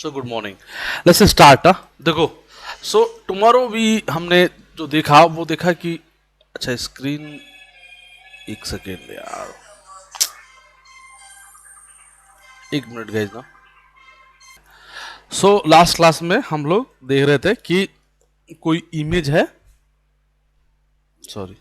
So good morning, let's start. देखो, so tomorrow भी हमने जो देखा वो देखा कि अच्छा स्क्रीन, एक सेकेंड यार, एक मिनट गाइस ना। सो लास्ट क्लास में हम लोग देख रहे थे कि कोई इमेज है, सॉरी,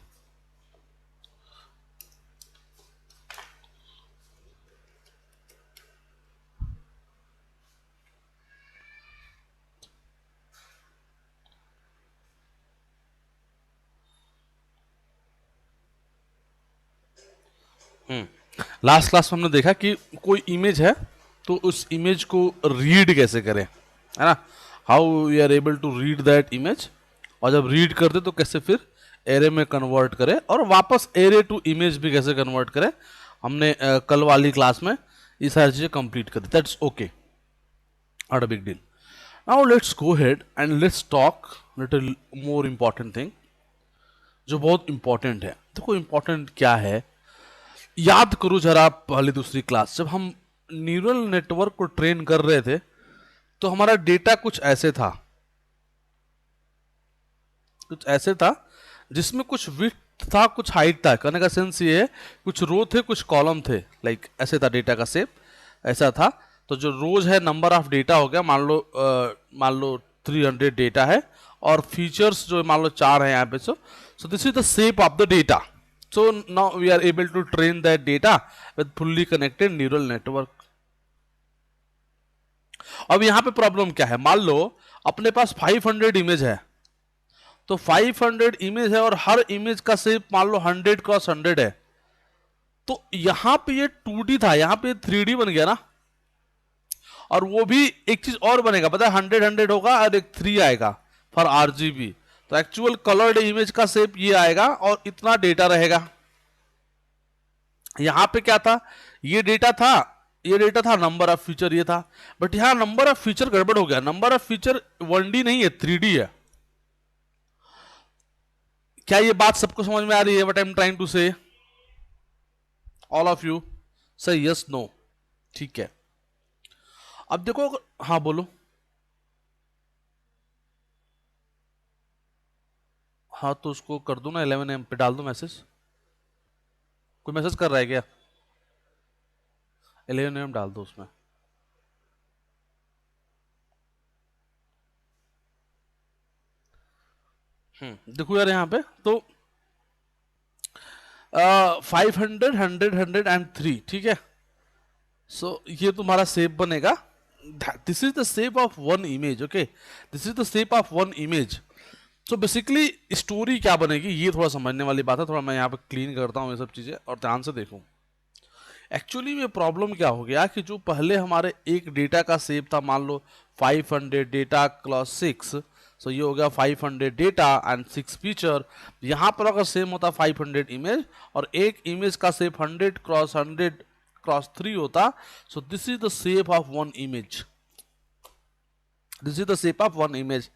लास्ट क्लास में हमने देखा कि कोई इमेज है तो उस इमेज को रीड कैसे करें, है ना। How we are able to read that image, और जब रीड करते तो कैसे फिर एरे में कन्वर्ट करें और वापस एरे टू इमेज भी कैसे कन्वर्ट करें। हमने कल वाली क्लास में ये सारी चीज़ें कंप्लीट कर दी। That's okay, not a big deal. Now let's go head and let's talk little more important thing, जो बहुत इंपॉर्टेंट है। देखो इंपॉर्टेंट क्या है, याद करो जरा पहले दूसरी क्लास जब हम न्यूरल नेटवर्क को ट्रेन कर रहे थे तो हमारा डेटा कुछ ऐसे था, जिसमें कुछ विड्थ था कुछ हाइट था। कहने का सेंस ये है, कुछ रो थे कुछ कॉलम थे, लाइक ऐसे था डेटा का शेप, ऐसा था। तो जो रोज है नंबर ऑफ डेटा हो गया, मान लो 300 डेटा है, और फीचर्स जो मान लो 4 है यहाँ पे। सो this is the shape of the data. So now we are able to train that data with fully connected neural network. अब यहां पे प्रॉब्लम क्या है, मान लो अपने पास 500 इमेज है, तो 500 इमेज है और हर इमेज का शेप मान लो 100 क्रॉस 100 है। तो यहां पे ये 2D था, यहां पे 3D बन गया ना। और वो भी एक चीज और बनेगा, पता है, 100 होगा और एक 3 आएगा फॉर RGB। तो एक्चुअल कलर्ड इमेज का शेप ये आएगा और इतना डेटा रहेगा। यहां पे क्या था, ये डेटा था, नंबर ऑफ फीचर ये था। बट यहां नंबर ऑफ फीचर गड़बड़ हो गया, नंबर ऑफ फीचर 1D नहीं है 3D है। क्या ये बात सबको समझ में आ रही है? What I am trying to say, all of you say yes no, ठीक है। अब देखो, हाँ बोलो, हाँ तो उसको कर दो ना, 11 AM पे डाल दो मैसेज। कोई मैसेज कर रहा है क्या? 11 AM डाल दो उसमें। देखो यार यहाँ पे तो 500 100 100 एंड 3, ठीक है। सो ये तुम्हारा शेप बनेगा, this is the shape of one image, okay, this is the shape of one image. So basically story क्या बनेगी, ये थोड़ा समझने वाली बात है। थोड़ा मैं यहाँ पे क्लीन करता हूँ ये सब चीज़ें और ध्यान से देखूँ। एक्चुअली में प्रॉब्लम क्या हो गया कि जो पहले हमारे एक डेटा का शेप था, मान लो 500 डेटा क्लॉस 6, सो ये हो गया 500 डेटा एंड 6 फीचर। यहाँ पर अगर सेम होता 500 इमेज और एक इमेज का शेप 100 क्रॉस 3 होता, सो this is the shape of one image, this is the shape of one image.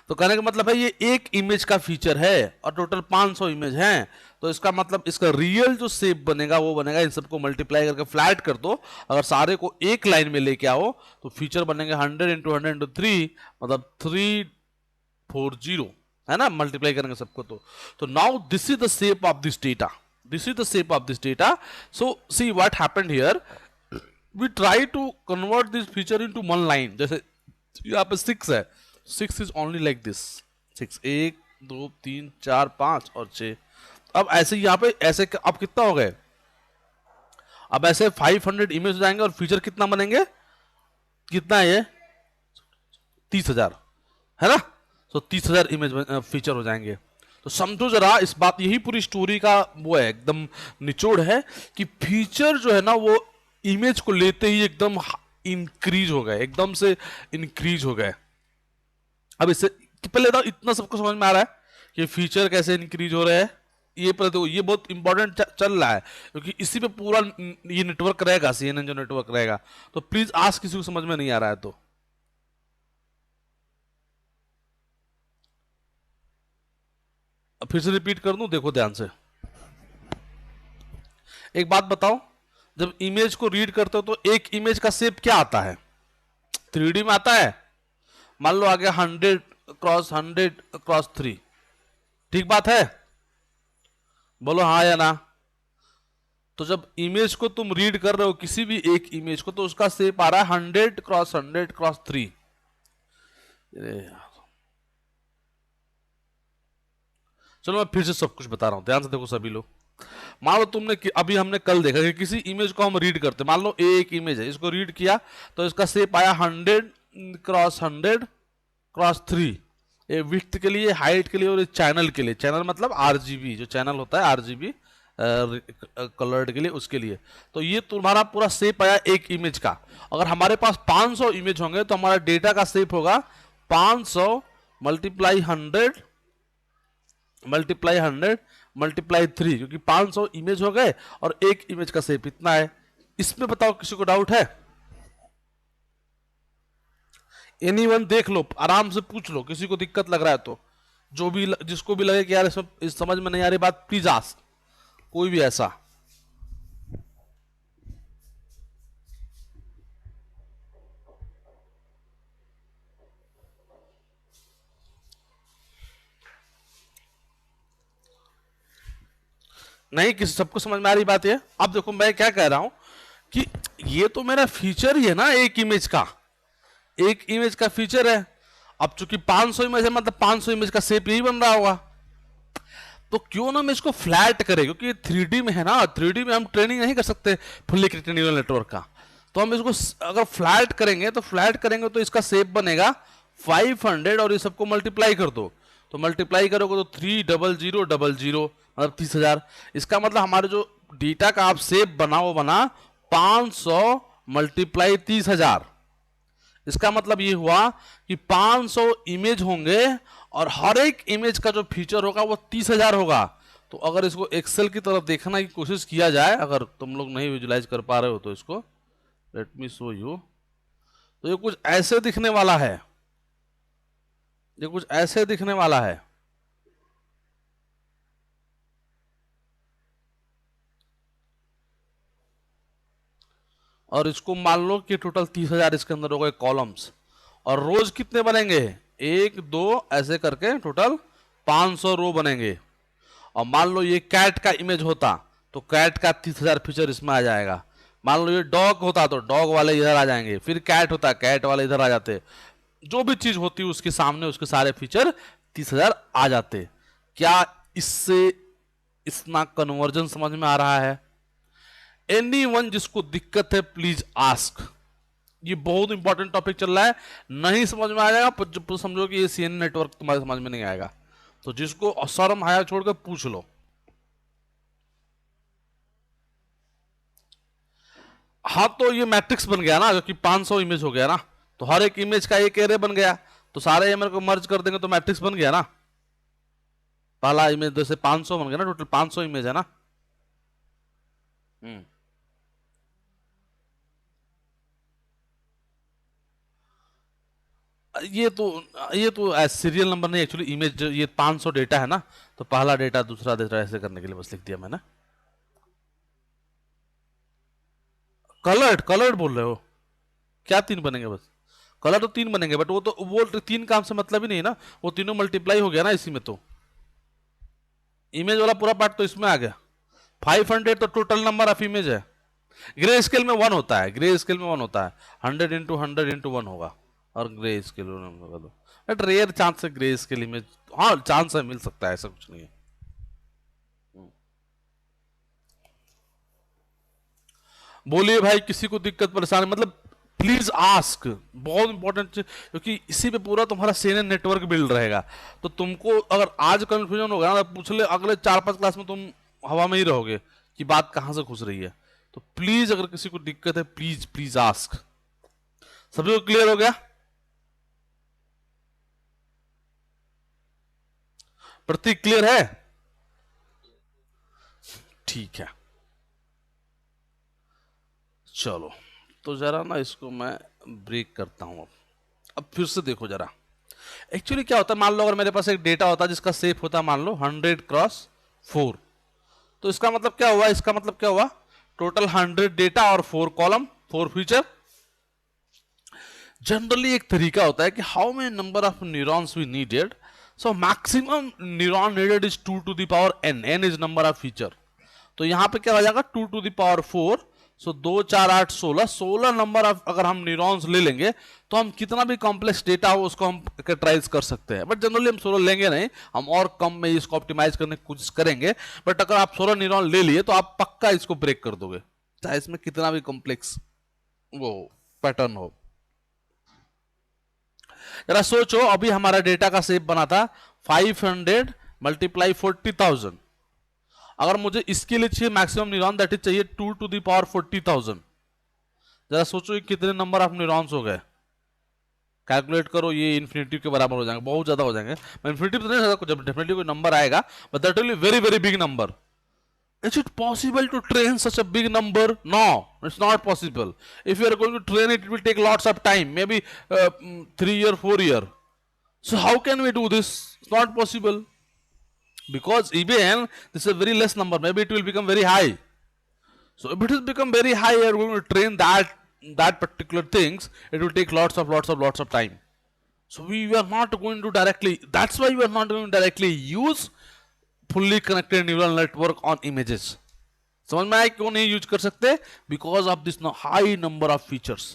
तो कहने का मतलब है ये एक इमेज का फीचर है और टोटल 500 इमेज हैं। तो इसका मतलब इसका रियल जो शेप बनेगा वो बनेगा, इन सबको मल्टीप्लाई करके फ्लैट कर दो, अगर सारे को एक लाइन में लेके आओ तो फीचर बनेंगे 100 इंटू 100 इंटू 3, मतलब 340, है ना, मल्टीप्लाई करेंगे सबको। तो now this is the shape of this data, this is the shape of this data. So see what happened here, we try to convert this feature into one line. जैसे यहाँ पे 6 है, 6 इज ओनली लाइक दिस, 6 1 2 3 4 5 और 6। अब ऐसे यहाँ पे ऐसे अब कितना हो गए, अब ऐसे 500 इमेज हो जाएंगे और फीचर कितना बनेंगे, कितना है ये, 30,000, है ना। तो 30,000 इमेज फीचर हो जाएंगे। तो समझो जरा इस बात, यही पूरी स्टोरी का वो है, एकदम निचोड़ है कि फीचर जो है ना वो इमेज को लेते ही एकदम इंक्रीज हो गए, एकदम से इंक्रीज हो गए। अब इससे पहले तो इतना सबको समझ में आ रहा है कि फीचर कैसे इंक्रीज हो रहे हैं, ये पहले तो ये बहुत इंपॉर्टेंट चल रहा है, क्योंकि इसी पे पूरा ये नेटवर्क रहेगा, CNN जो नेटवर्क रहेगा। तो प्लीज आज किसी को समझ में नहीं आ रहा है तो फिर से रिपीट कर दूं, देखो ध्यान से। एक बात बताओ, जब इमेज को रीड करते हो तो एक इमेज का शेप क्या आता है, 3D में आता है। मान लो आ गया 100 × 100 × 3, ठीक बात है, बोलो हाँ या ना। तो जब इमेज को तुम रीड कर रहे हो किसी भी एक इमेज को, तो उसका शेप आ रहा है 100 × 100 × 3। चलो मैं फिर से सब कुछ बता रहा हूं, ध्यान से देखो सभी लोग। मान लो तुमने अभी हमने कल देखा कि किसी इमेज को हम रीड करते, मान लो एक इमेज है, इसको रीड किया तो इसका शेप आया 100 × 100 × 3। ये विड्थ के लिए, हाइट के लिए और चैनल के लिए, चैनल मतलब आरजीबी, जो चैनल होता है आरजीबी कलर्ड के लिए, उसके लिए। तो ये तुम्हारा पूरा शेप आया एक इमेज का। अगर हमारे पास 500 इमेज होंगे तो हमारा डेटा का शेप होगा 500 × 100 × 3, क्योंकि 500 इमेज हो गए और एक इमेज का शेप इतना है। इसमें बताओ किसी को डाउट है? एनीवन देख लो, आराम से पूछ लो, किसी को दिक्कत लग रहा है तो, जो भी जिसको भी लगे कि यार इस समझ में नहीं आ रही बात, प्लीज आस्क, कोई भी ऐसा। नहीं, किसी सबको समझ में आ रही बात है? अब देखो मैं क्या कह रहा हूं कि ये तो मेरा फीचर ही है ना, एक इमेज का, एक इमेज का फीचर है। अब चूंकि 500 इमेज है, मतलब 500 इमेज का शेप यही बन रहा होगा। तो क्यों ना हम इसको फ्लैट करें, क्योंकि 3D में है ना, 3D में हम ट्रेनिंग नहीं कर सकते फुल्ली क्रिएटेड न्यूरल नेटवर्क का। तो हम इसको अगर फ्लैट करेंगे तो इसका शेप बनेगा 500, और ये सबको मल्टीप्लाई कर दो, तो मल्टीप्लाई करोगे तो 30000, मतलब 30,000। इसका मतलब हमारे जो डेटा का आप शेप बना वो बना 500 × 30,000। इसका मतलब ये हुआ कि 500 इमेज होंगे और हर एक इमेज का जो फीचर होगा वो 30,000 होगा। तो अगर इसको एक्सेल की तरफ देखने की कोशिश किया जाए, अगर तुम लोग नहीं विजुलाइज कर पा रहे हो तो इसको लेट मी शो यू, तो ये कुछ ऐसे दिखने वाला है, ये कुछ ऐसे दिखने वाला है। और इसको मान लो कि टोटल 30,000 इसके अंदर हो गए कॉलम्स, और रोज कितने बनेंगे, 1 2 ऐसे करके टोटल 500 रो बनेंगे। और मान लो ये कैट का इमेज होता तो कैट का 30,000 फीचर इसमें आ जाएगा। मान लो ये डॉग होता तो डॉग वाले इधर आ जाएंगे, फिर कैट होता कैट वाले इधर आ जाते, जो भी चीज होती उसके सामने उसके सारे फीचर 30,000 आ जाते। क्या इससे इतना कन्वर्जन समझ में आ रहा है? एनीवन जिसको दिक्कत है प्लीज आस्क, ये बहुत इंपॉर्टेंट टॉपिक चल रहा है। नहीं समझ में आ जाएगा तो समझो कि ये सीएन नेटवर्क तुम्हारे समझ में नहीं आएगा। तो जिसको शर्म हाया छोड़कर पूछ लो। हाँ, तो ये मैट्रिक्स बन गया ना, क्योंकि 500 इमेज हो गया ना, तो हर एक इमेज का एक एरे बन गया, तो सारे इमेज को मर्ज कर देंगे तो मैट्रिक्स बन गया ना। पहला इमेज जैसे 500 बन गया ना, टोटल 500 इमेज है ना। ये तो सीरियल नंबर नहीं, एक्चुअली इमेज, ये 500 डेटा है ना, तो पहला डेटा दूसरा डेटा ऐसे करने के लिए बस लिख दिया मैंने। कलर्ड बोल रहे हो क्या? 3 बनेंगे बस? कलर तो 3 बनेंगे, बट वो 3 काम से मतलब ही नहीं है ना, वो तीनों मल्टीप्लाई हो गया ना इसी में। तो इमेज वाला पूरा पार्ट तो इसमें आ गया। 500 तो टोटल नंबर ऑफ इमेज है। ग्रे स्केल में 1 होता है, ग्रे स्केल में 1 होता है, 100 × 100 × 1 होगा। और grey scale but rare chance है ग्रे स्केल इमेज, हाँ चांस है, मिल सकता है, ऐसा कुछ नहीं है। बोलिए भाई, किसी को दिक्कत परेशानी, मतलब प्लीज आस्क, बहुत इंपॉर्टेंट, क्योंकि इसी पे पूरा तुम्हारा सीएनएन नेटवर्क बिल्ड रहेगा। तो तुमको अगर आज कंफ्यूजन होगा ना, पूछ ले अगले 4-5 क्लास में तुम हवा में ही रहोगे कि बात कहां से घुस रही है। तो प्लीज अगर किसी को दिक्कत है प्लीज प्लीज आस्क। सभी को क्लियर हो गया? प्रतीक क्लियर है? ठीक है, चलो तो जरा ना इसको मैं ब्रेक करता हूं। अब फिर से देखो जरा, एक्चुअली क्या होता है, मान लो अगर मेरे पास एक डेटा होता है जिसका शेप होता है मान लो 100 × 4, तो इसका मतलब क्या हुआ, इसका मतलब क्या हुआ, टोटल 100 डेटा और 4 कॉलम 4 फीचर। जनरली एक तरीका होता है कि how many number of neurons we needed, so maximum neuron needed is 2 to the power n, n is number of feature. तो यहाँ पे क्या हो जाएगा 2 to the power 4, so 2 4 8 16, 16 number of अगर हम न्यूरॉन्स ले लेंगे तो हम कितना भी कॉम्प्लेक्स डेटा हो उसको हम कैटेगराइज कर सकते हैं। बट जनरली हम 16 लेंगे नहीं, हम और कम में इसको ऑप्टिमाइज करने की कोशिश करेंगे। बट अगर आप 16 न्यूरॉन ले लिए तो आप पक्का इसको ब्रेक कर दोगे, चाहे इसमें कितना भी कॉम्प्लेक्स वो पैटर्न हो। जरा सोचो, अभी हमारा डेटा का शेप बना था 500 मल्टीप्लाई 40,000। अगर मुझे इसके लिए चाहिए मैक्सिमम न्यूरॉन, दैट इज चाहिए 2 टू द पावर 40,000। जरा सोचो ये कितने नंबर ऑफ न्यूरॉन्स हो गए, कैलकुलेट करो, ये इन्फिनिटी के बराबर हो जाएंगे, बहुत ज्यादा हो जाएंगे। मैं इन्फिनिटी तो नहीं सकता, जब डेफिनेटली कोई नंबर आएगा, but that will be very very big number. Is it possible to train such a big number? No, it's not possible. If you are going to train it, it will take lots of time, maybe 3 year, 4 year. So how can we do this? It's not possible, because even this is a very less number, maybe it will become very high. So if it has become very high, you are going to train that particular things, it will take lots of time. So we are not going to directly, that's why we are not going to directly use fully connected neural network on images. समझ में आया क्यों नहीं use कर सकते? Because of this high number of features.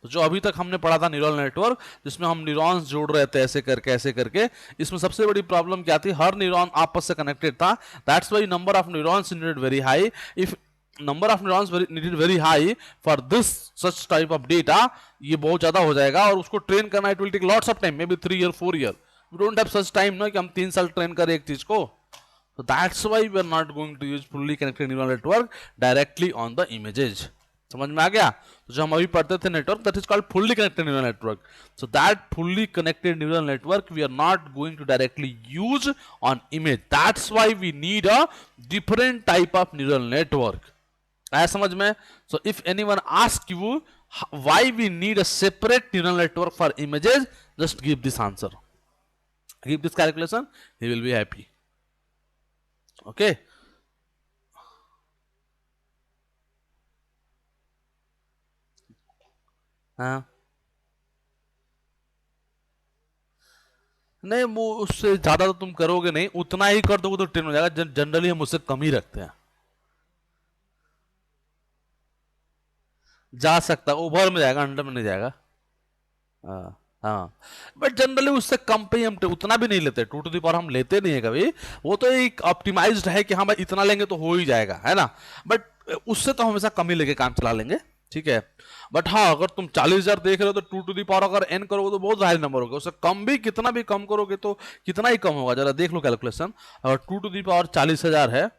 तो जो अभी तक हमने पढ़ा था न्यूरल नेटवर्क, जिसमें हम न्यूरॉन्स जोड़ रहे थे ऐसे करके, इसमें सबसे बड़ी प्रॉब्लम क्या थी? हर न्यूरॉन आपस से कनेक्टेड था। That's why number of neurons needed very high. If number of neurons needed very high for this such type of data, ये बहुत ज्यादा हो जाएगा और उसको ट्रेन करना it will take lots of time, maybe 3 year 4 year. We don't have such time ना कि हम 3 साल ट्रेन करें एक चीज को। So that's why we are not going to use fully connected neural network directly on the images. समझ में आ गया? तो जो हम अभी पढ़ते थे network, that is called fully connected neural network. So that fully connected neural network we are not going to directly use on image. That's why we need a different type of neural network. आया समझ में? So if anyone asks you why we need a separate neural network for images, just give this answer. Give this calculation, he will be happy. Okay हाँ, नहीं वो उससे ज्यादा तो तुम करोगे नहीं, उतना ही कर दोगे तो ट्रेन हो जाएगा। जनरली हम उससे कम ही रखते हैं। जा सकता है, ओवर में जाएगा, अंडर में नहीं जाएगा। हाँ हाँ, बट जनरली उससे कम पे ही हम उतना भी नहीं लेते, 2 टू दी पावर हम लेते नहीं है कभी। वो तो एक ऑप्टिमाइज्ड है कि हाँ भाई इतना लेंगे तो हो ही जाएगा, है ना। बट उससे तो हमेशा कम ही लेके काम चला लेंगे, ठीक है। बट हाँ, अगर तुम 40,000 देख रहे हो तो 2 टू दी पावर अगर n करोगे तो बहुत हाई नंबर होगा। उससे कम भी कितना भी कम करोगे तो कितना ही कम होगा, जरा देख लो कैलकुलेशन। अगर 2 टू दी पावर 40,000 है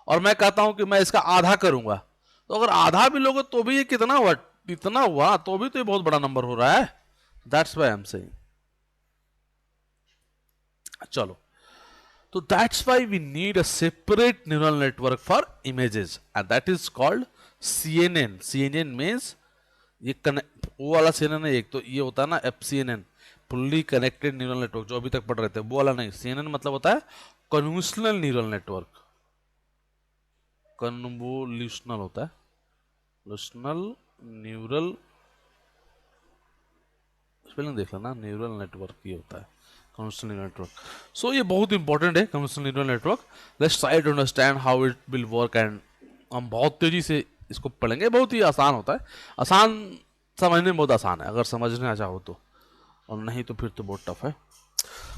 और मैं कहता हूं कि मैं इसका आधा करूंगा, तो अगर आधा भी लोगे तो भी ये कितना हुआ? इतना हुआ, तो भी तो ये बहुत बड़ा नंबर हो रहा है। That's why I'm saying. चलो, तो that's why we need a separate neural network for images and that is called CNN. CNN means ये वो वाला CNN है, एक तो ये होता है ना FCNN, fully connected neural network, जो अभी तक पढ़ रहे थे, वो वाला नहीं। CNN मतलब होता है कन्वोल्यूशनल न्यूरल नेटवर्क, कन्वोल्यूशनल होता है, कन्वोल्यूशनल न्यूरल, स्पेलिंग देख लेना, न्यूरल नेटवर्क ये होता है कन्वोल्यूशनल न्यूरल नेटवर्क। सो ये बहुत इंपॉर्टेंट है convolutional neural network. Let's try to understand how it will work and हम बहुत तेजी से इसको पढ़ेंगे। बहुत ही आसान होता है, आसान समझने में बहुत आसान है अगर समझना चाहो तो, और नहीं तो फिर तो बहुत टफ है।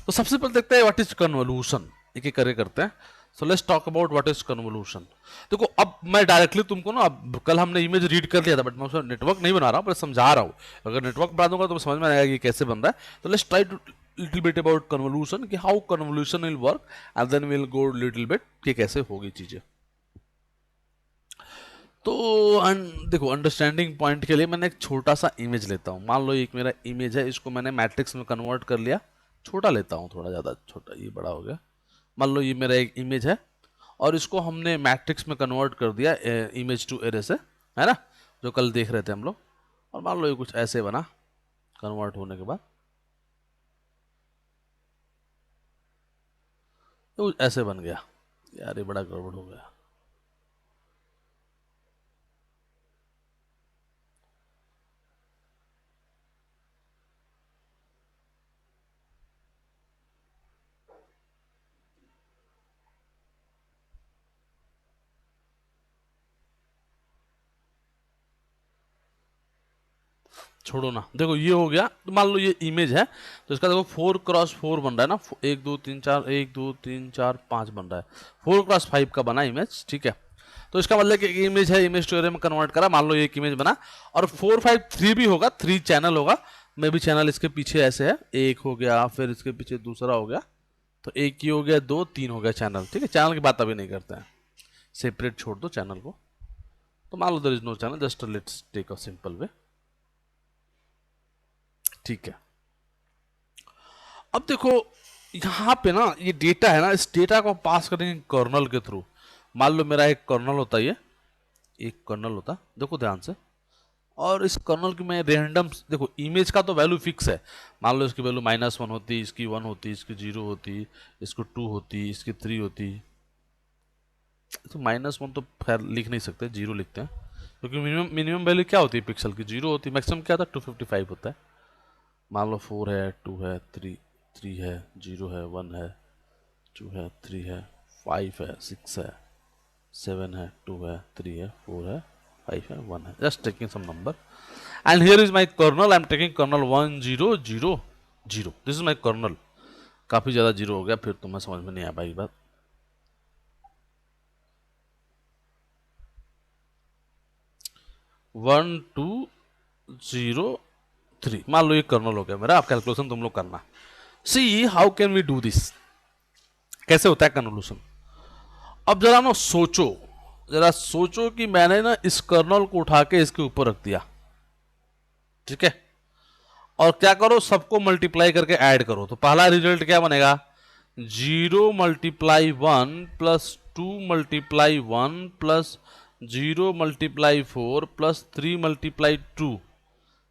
तो सबसे पहले देखते हैं व्हाट इज कन्वोल्यूशन, एक एक करके करते हैं। So let's talk about what is convolution. देखो, अब मैं डायरेक्टली तुमको ना, अब कल हमने इमेज रीड कर लिया था बट मैं उसमें नेटवर्क नहीं बना रहा हूँ, पर समझा रहा हूँ। अगर नेटवर्क बना दूंगा तो समझ में आएगा कि कैसे बन रहा है। तो let's try to little bit about convolution, कि how convolution will work and then will go little bit कि कैसे होगी चीजें। तो देखो, अंडरस्टैंडिंग पॉइंट के लिए मैंने एक छोटा सा इमेज लेता हूँ। मान लो एक मेरा इमेज है, इसको मैंने मैट्रिक्स में कन्वर्ट कर लिया। छोटा लेता हूँ, थोड़ा ज़्यादा छोटा, ये बड़ा हो गया। मान लो ये मेरा एक इमेज है और इसको हमने मैट्रिक्स में कन्वर्ट कर दिया इमेज टू एरे से, है ना, जो कल देख रहे थे हम लोग। और मान लो ये कुछ ऐसे बना कन्वर्ट होने के बाद, तो ऐसे बन गया। यार ये बड़ा गड़बड़ हो गया। छोड़ो ना, देखो ये हो गया, तो मान लो ये इमेज है, तो इसका देखो 4x4 बन रहा है ना, 1 2 3 4 5 बन रहा है, 4x5 का बना इमेज, ठीक है। तो इसका मतलब कि एक इमेज है, इमेज टू एरे में कन्वर्ट करा, मान लो एक इमेज बना, और 4 5 3 भी होगा, 3 चैनल होगा, मे भी चैनल इसके पीछे ऐसे है, एक हो गया, फिर इसके पीछे दूसरा हो गया, तो एक ही हो गया, 2 3 हो गया चैनल, ठीक है। चैनल की बात अभी नहीं करते हैं, सेपरेट छोड़ दो चैनल को। तो मान लो there is no channel, just let's take a simple way, ठीक है। अब देखो यहाँ पे ना ये डेटा है ना, इस डेटा को पास करेंगे कर्नल के थ्रू। मान लो मेरा एक कर्नल होता है, ये एक कर्नल होता, देखो ध्यान से, और इस कर्नल की मैं रेंडम, देखो इमेज का तो वैल्यू फिक्स है, मान लो इसकी वैल्यू -1 होती, इसकी 1 होती, इसकी 0 होती, इसको 2 होती, इसकी 3 होती। तो -1 तो खैर लिख नहीं सकते, 0 लिखते हैं, क्योंकि मिनिमम वैल्यू क्या होती है पिक्सल की, 0 होती है, मैक्सिमम क्या था 255 होता है। मान लो 4 है, 2 है, 3 है, 0 है, 1 है, 2 है, 3 है, 5 है, 6 है, 7 है, 2 है, 3 है, 4 है, 5 है, 1 है, just taking some number, and here is my kernel, I am taking kernel 1 0 0 0, this is my kernel। काफी ज्यादा जीरो हो गया, फिर तुम्हें समझ में नहीं आ पाएगी बात। 1 2 0 3, मान लो ये कर्नल हो गया मेरा, आप कैलकुलेशन तुम लोग करना। See how can we do this, कैसे होता है कन्वोल्यूशन। अब जरा ना सोचो, जरा सोचो कि मैंने ना इस कर्नल को उठा के इसके ऊपर रख दिया, ठीक है, और क्या करो, सबको मल्टीप्लाई करके ऐड करो, तो पहला रिजल्ट क्या बनेगा, 0 × 1 प्लस 2 × 1 प्लस 0 × 4 प्लस 3 × 2।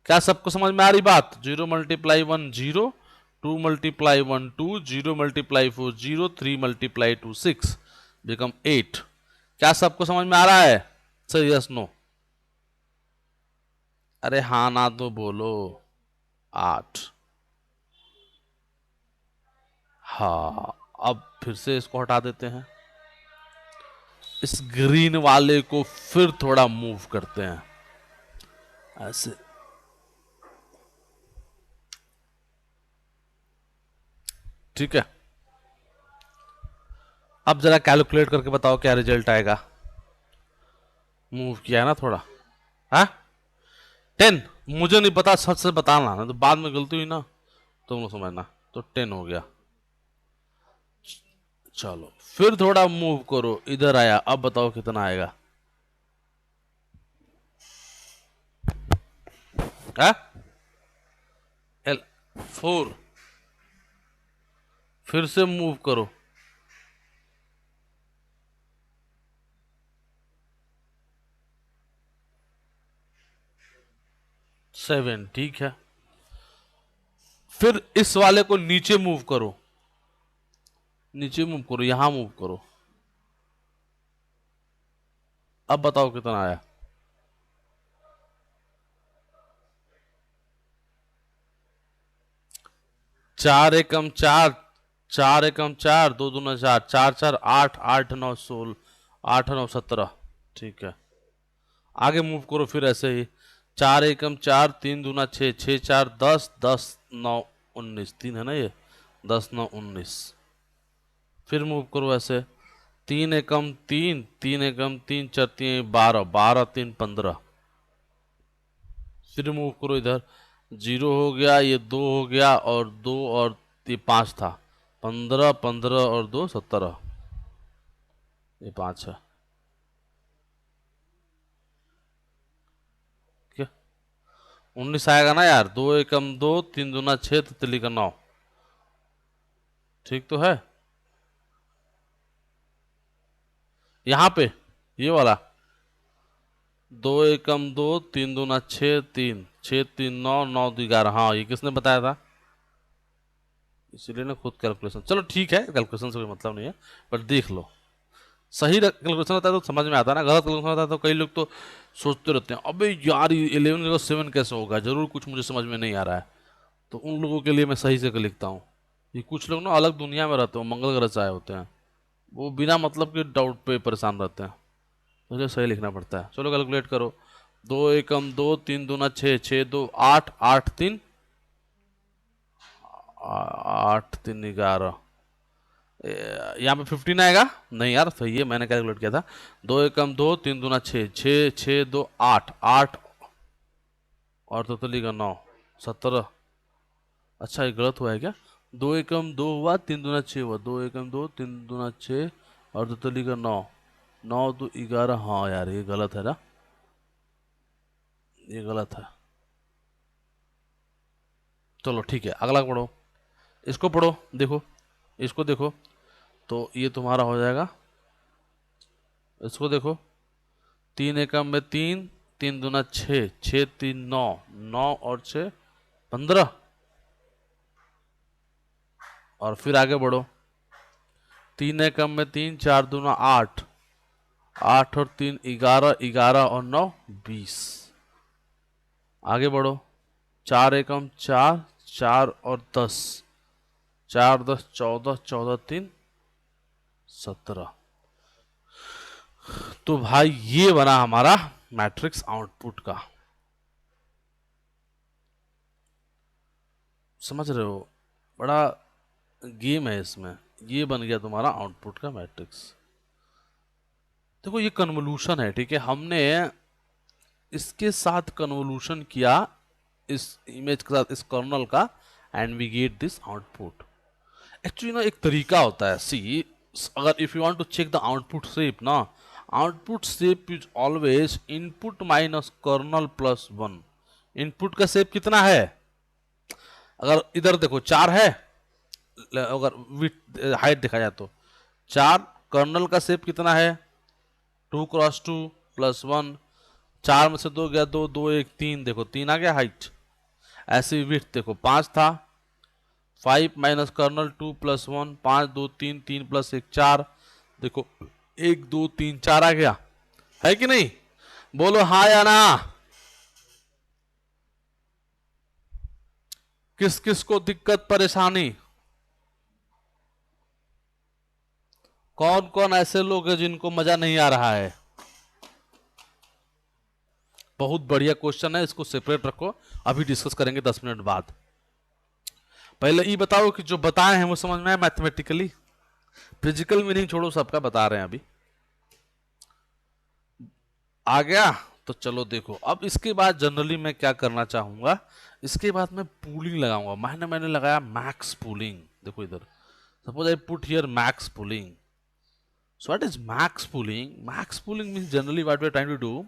क्या सबको समझ में आ रही बात, 0 × 1 0, 2 × 1 2, 0 × 4 0, 3 × 2 6, बिकम 8। क्या सबको समझ में आ रहा है, सर यस नो, अरे हाँ ना तो बोलो, 8। हाँ, अब फिर से इसको हटा देते हैं, इस ग्रीन वाले को फिर थोड़ा मूव करते हैं ऐसे, ठीक है। अब जरा कैलकुलेट करके बताओ क्या रिजल्ट आएगा, मूव किया है ना थोड़ा, हाँ 10, मुझे नहीं पता, सच से बताना ना, तो बाद में गलती हुई ना तुम लोग समझना, तो 10 हो गया। चलो फिर थोड़ा मूव करो, इधर आया, अब बताओ कितना आएगा, हाँ 4, फिर से मूव करो, 7, ठीक है। फिर इस वाले को नीचे मूव करो, नीचे मूव करो, यहां मूव करो, अब बताओ कितना आया, 4 एकम 4, 4 एकम 4, 2 दूना 4, 4 4 8, 8 9 16, 8 9 17, ठीक है। आगे मूव करो फिर ऐसे ही, 4 एकम 4, 3 दूना 6, 6 4 10, 10 9 19, 3 है ना ये, 10 9 19, फिर मूव करो ऐसे, 3 एकम 3, 3 एकम 3, 4 3 12, 12 3 15, फिर मूव करो इधर, 0 हो गया, ये 2 हो गया, और 2 और ये 5 था, 15 15 और 2 17, ये 5 है, क्या 19 आएगा ना यार, 2 एकम 2, 3 दूना 6, तितली का 9, ठीक तो है। यहाँ पे ये वाला 2 एकम 2, 3 दूना 6 3, 6 3 9, 9 2 11, हाँ ये किसने बताया था, इसीलिए ना खुद कैलकुलेशन, चलो ठीक है, कैलकुलेशन से कोई मतलब नहीं है, पर देख लो, सही कैलकुलेशन होता है तो समझ में आता है ना, गलत कैलकुलेशन होता है तो कई लोग तो सोचते रहते हैं अबे यार ये 11 का 7 कैसे होगा, जरूर कुछ मुझे समझ में नहीं आ रहा है, तो उन लोगों के लिए मैं सही से लिखता हूँ। ये कुछ लोग ना अलग दुनिया में रहते हैं, मंगल ग्रह से आए होते हैं, वो बिना मतलब के डाउट पे परेशान रहते हैं, मुझे सही लिखना पड़ता है। चलो कैलकुलेट करो, दो एकम दो, तीन दूना छः, छः दो आठ, आठ तीन 8 3 11, यहाँ पे 15 आएगा नहीं यार, सही है, मैंने कैलकुलेट किया था। दो एकम दो, तीन दूना छः, छः छः दो आठ, आठ और तोतली का 9, 17। अच्छा ये गलत हुआ है क्या? दो एकम दो हुआ, तीन दूना छः हुआ, दो एकम दो, तीन दूना छः और तोतली का 9, 9 2 11। हाँ यार ये गलत है ना, ये गलत है। चलो ठीक है, अगला पढ़ो, इसको पढ़ो, देखो इसको देखो, तो ये तुम्हारा हो जाएगा, इसको देखो, तीन एकम में तीन, तीन दूना छः, छः तीन 9, 9 और 6 15। और फिर आगे बढ़ो, तीन एकम में तीन, चार दूना 8, 8 और 3 11, 11 और 9 20। आगे बढ़ो, चार एकम चार, 4 और 10, 4 10 14, 14 3 17। तो भाई ये बना हमारा मैट्रिक्स आउटपुट का, समझ रहे हो? बड़ा गेम है इसमें। ये बन गया तुम्हारा आउटपुट का मैट्रिक्स। देखो ये कन्वोलूशन है, ठीक है, हमने इसके साथ कन्वोलूशन किया, इस इमेज के साथ, इस कर्नल का, and we get this output. Actually ना एक तरीका होता है, सी, अगर if you want to check the output shape ना, output shape is always input minus kernel plus 1। Input का शेप कितना है? अगर इधर देखो 4 है, अगर विथ हाइट देखा जाए तो 4, कर्नल का शेप कितना है? 2 × 2 प्लस 1, 4 में से 2 गया, 2 2 1 3, देखो 3 आ गया हाइट। ऐसे विथ देखो 5 था, 5 माइनस कर्नल 2 प्लस 1, 5 2 3, 3 प्लस 1 4, देखो 1 2 3 4 आ गया, है कि नहीं? बोलो हाँ या ना। किस किस को दिक्कत परेशानी? कौन कौन ऐसे लोग हैं जिनको मजा नहीं आ रहा है? बहुत बढ़िया क्वेश्चन है, इसको सेपरेट रखो, अभी डिस्कस करेंगे 10 मिनट बाद। पहले ये बताओ कि जो बताए हैं वो समझ में आया मैथमेटिकली? फिजिकल मीनिंग छोड़ो, सबका बता रहे हैं अभी। आ गया? तो चलो देखो, अब इसके बाद जनरली मैं क्या करना चाहूंगा, इसके बाद मैं पूलिंग लगाऊंगा। मैंने लगाया मैक्स पूलिंग। देखो इधर, suppose I put here max pooling. So what is max pooling? Max pooling means generally what we are trying to do,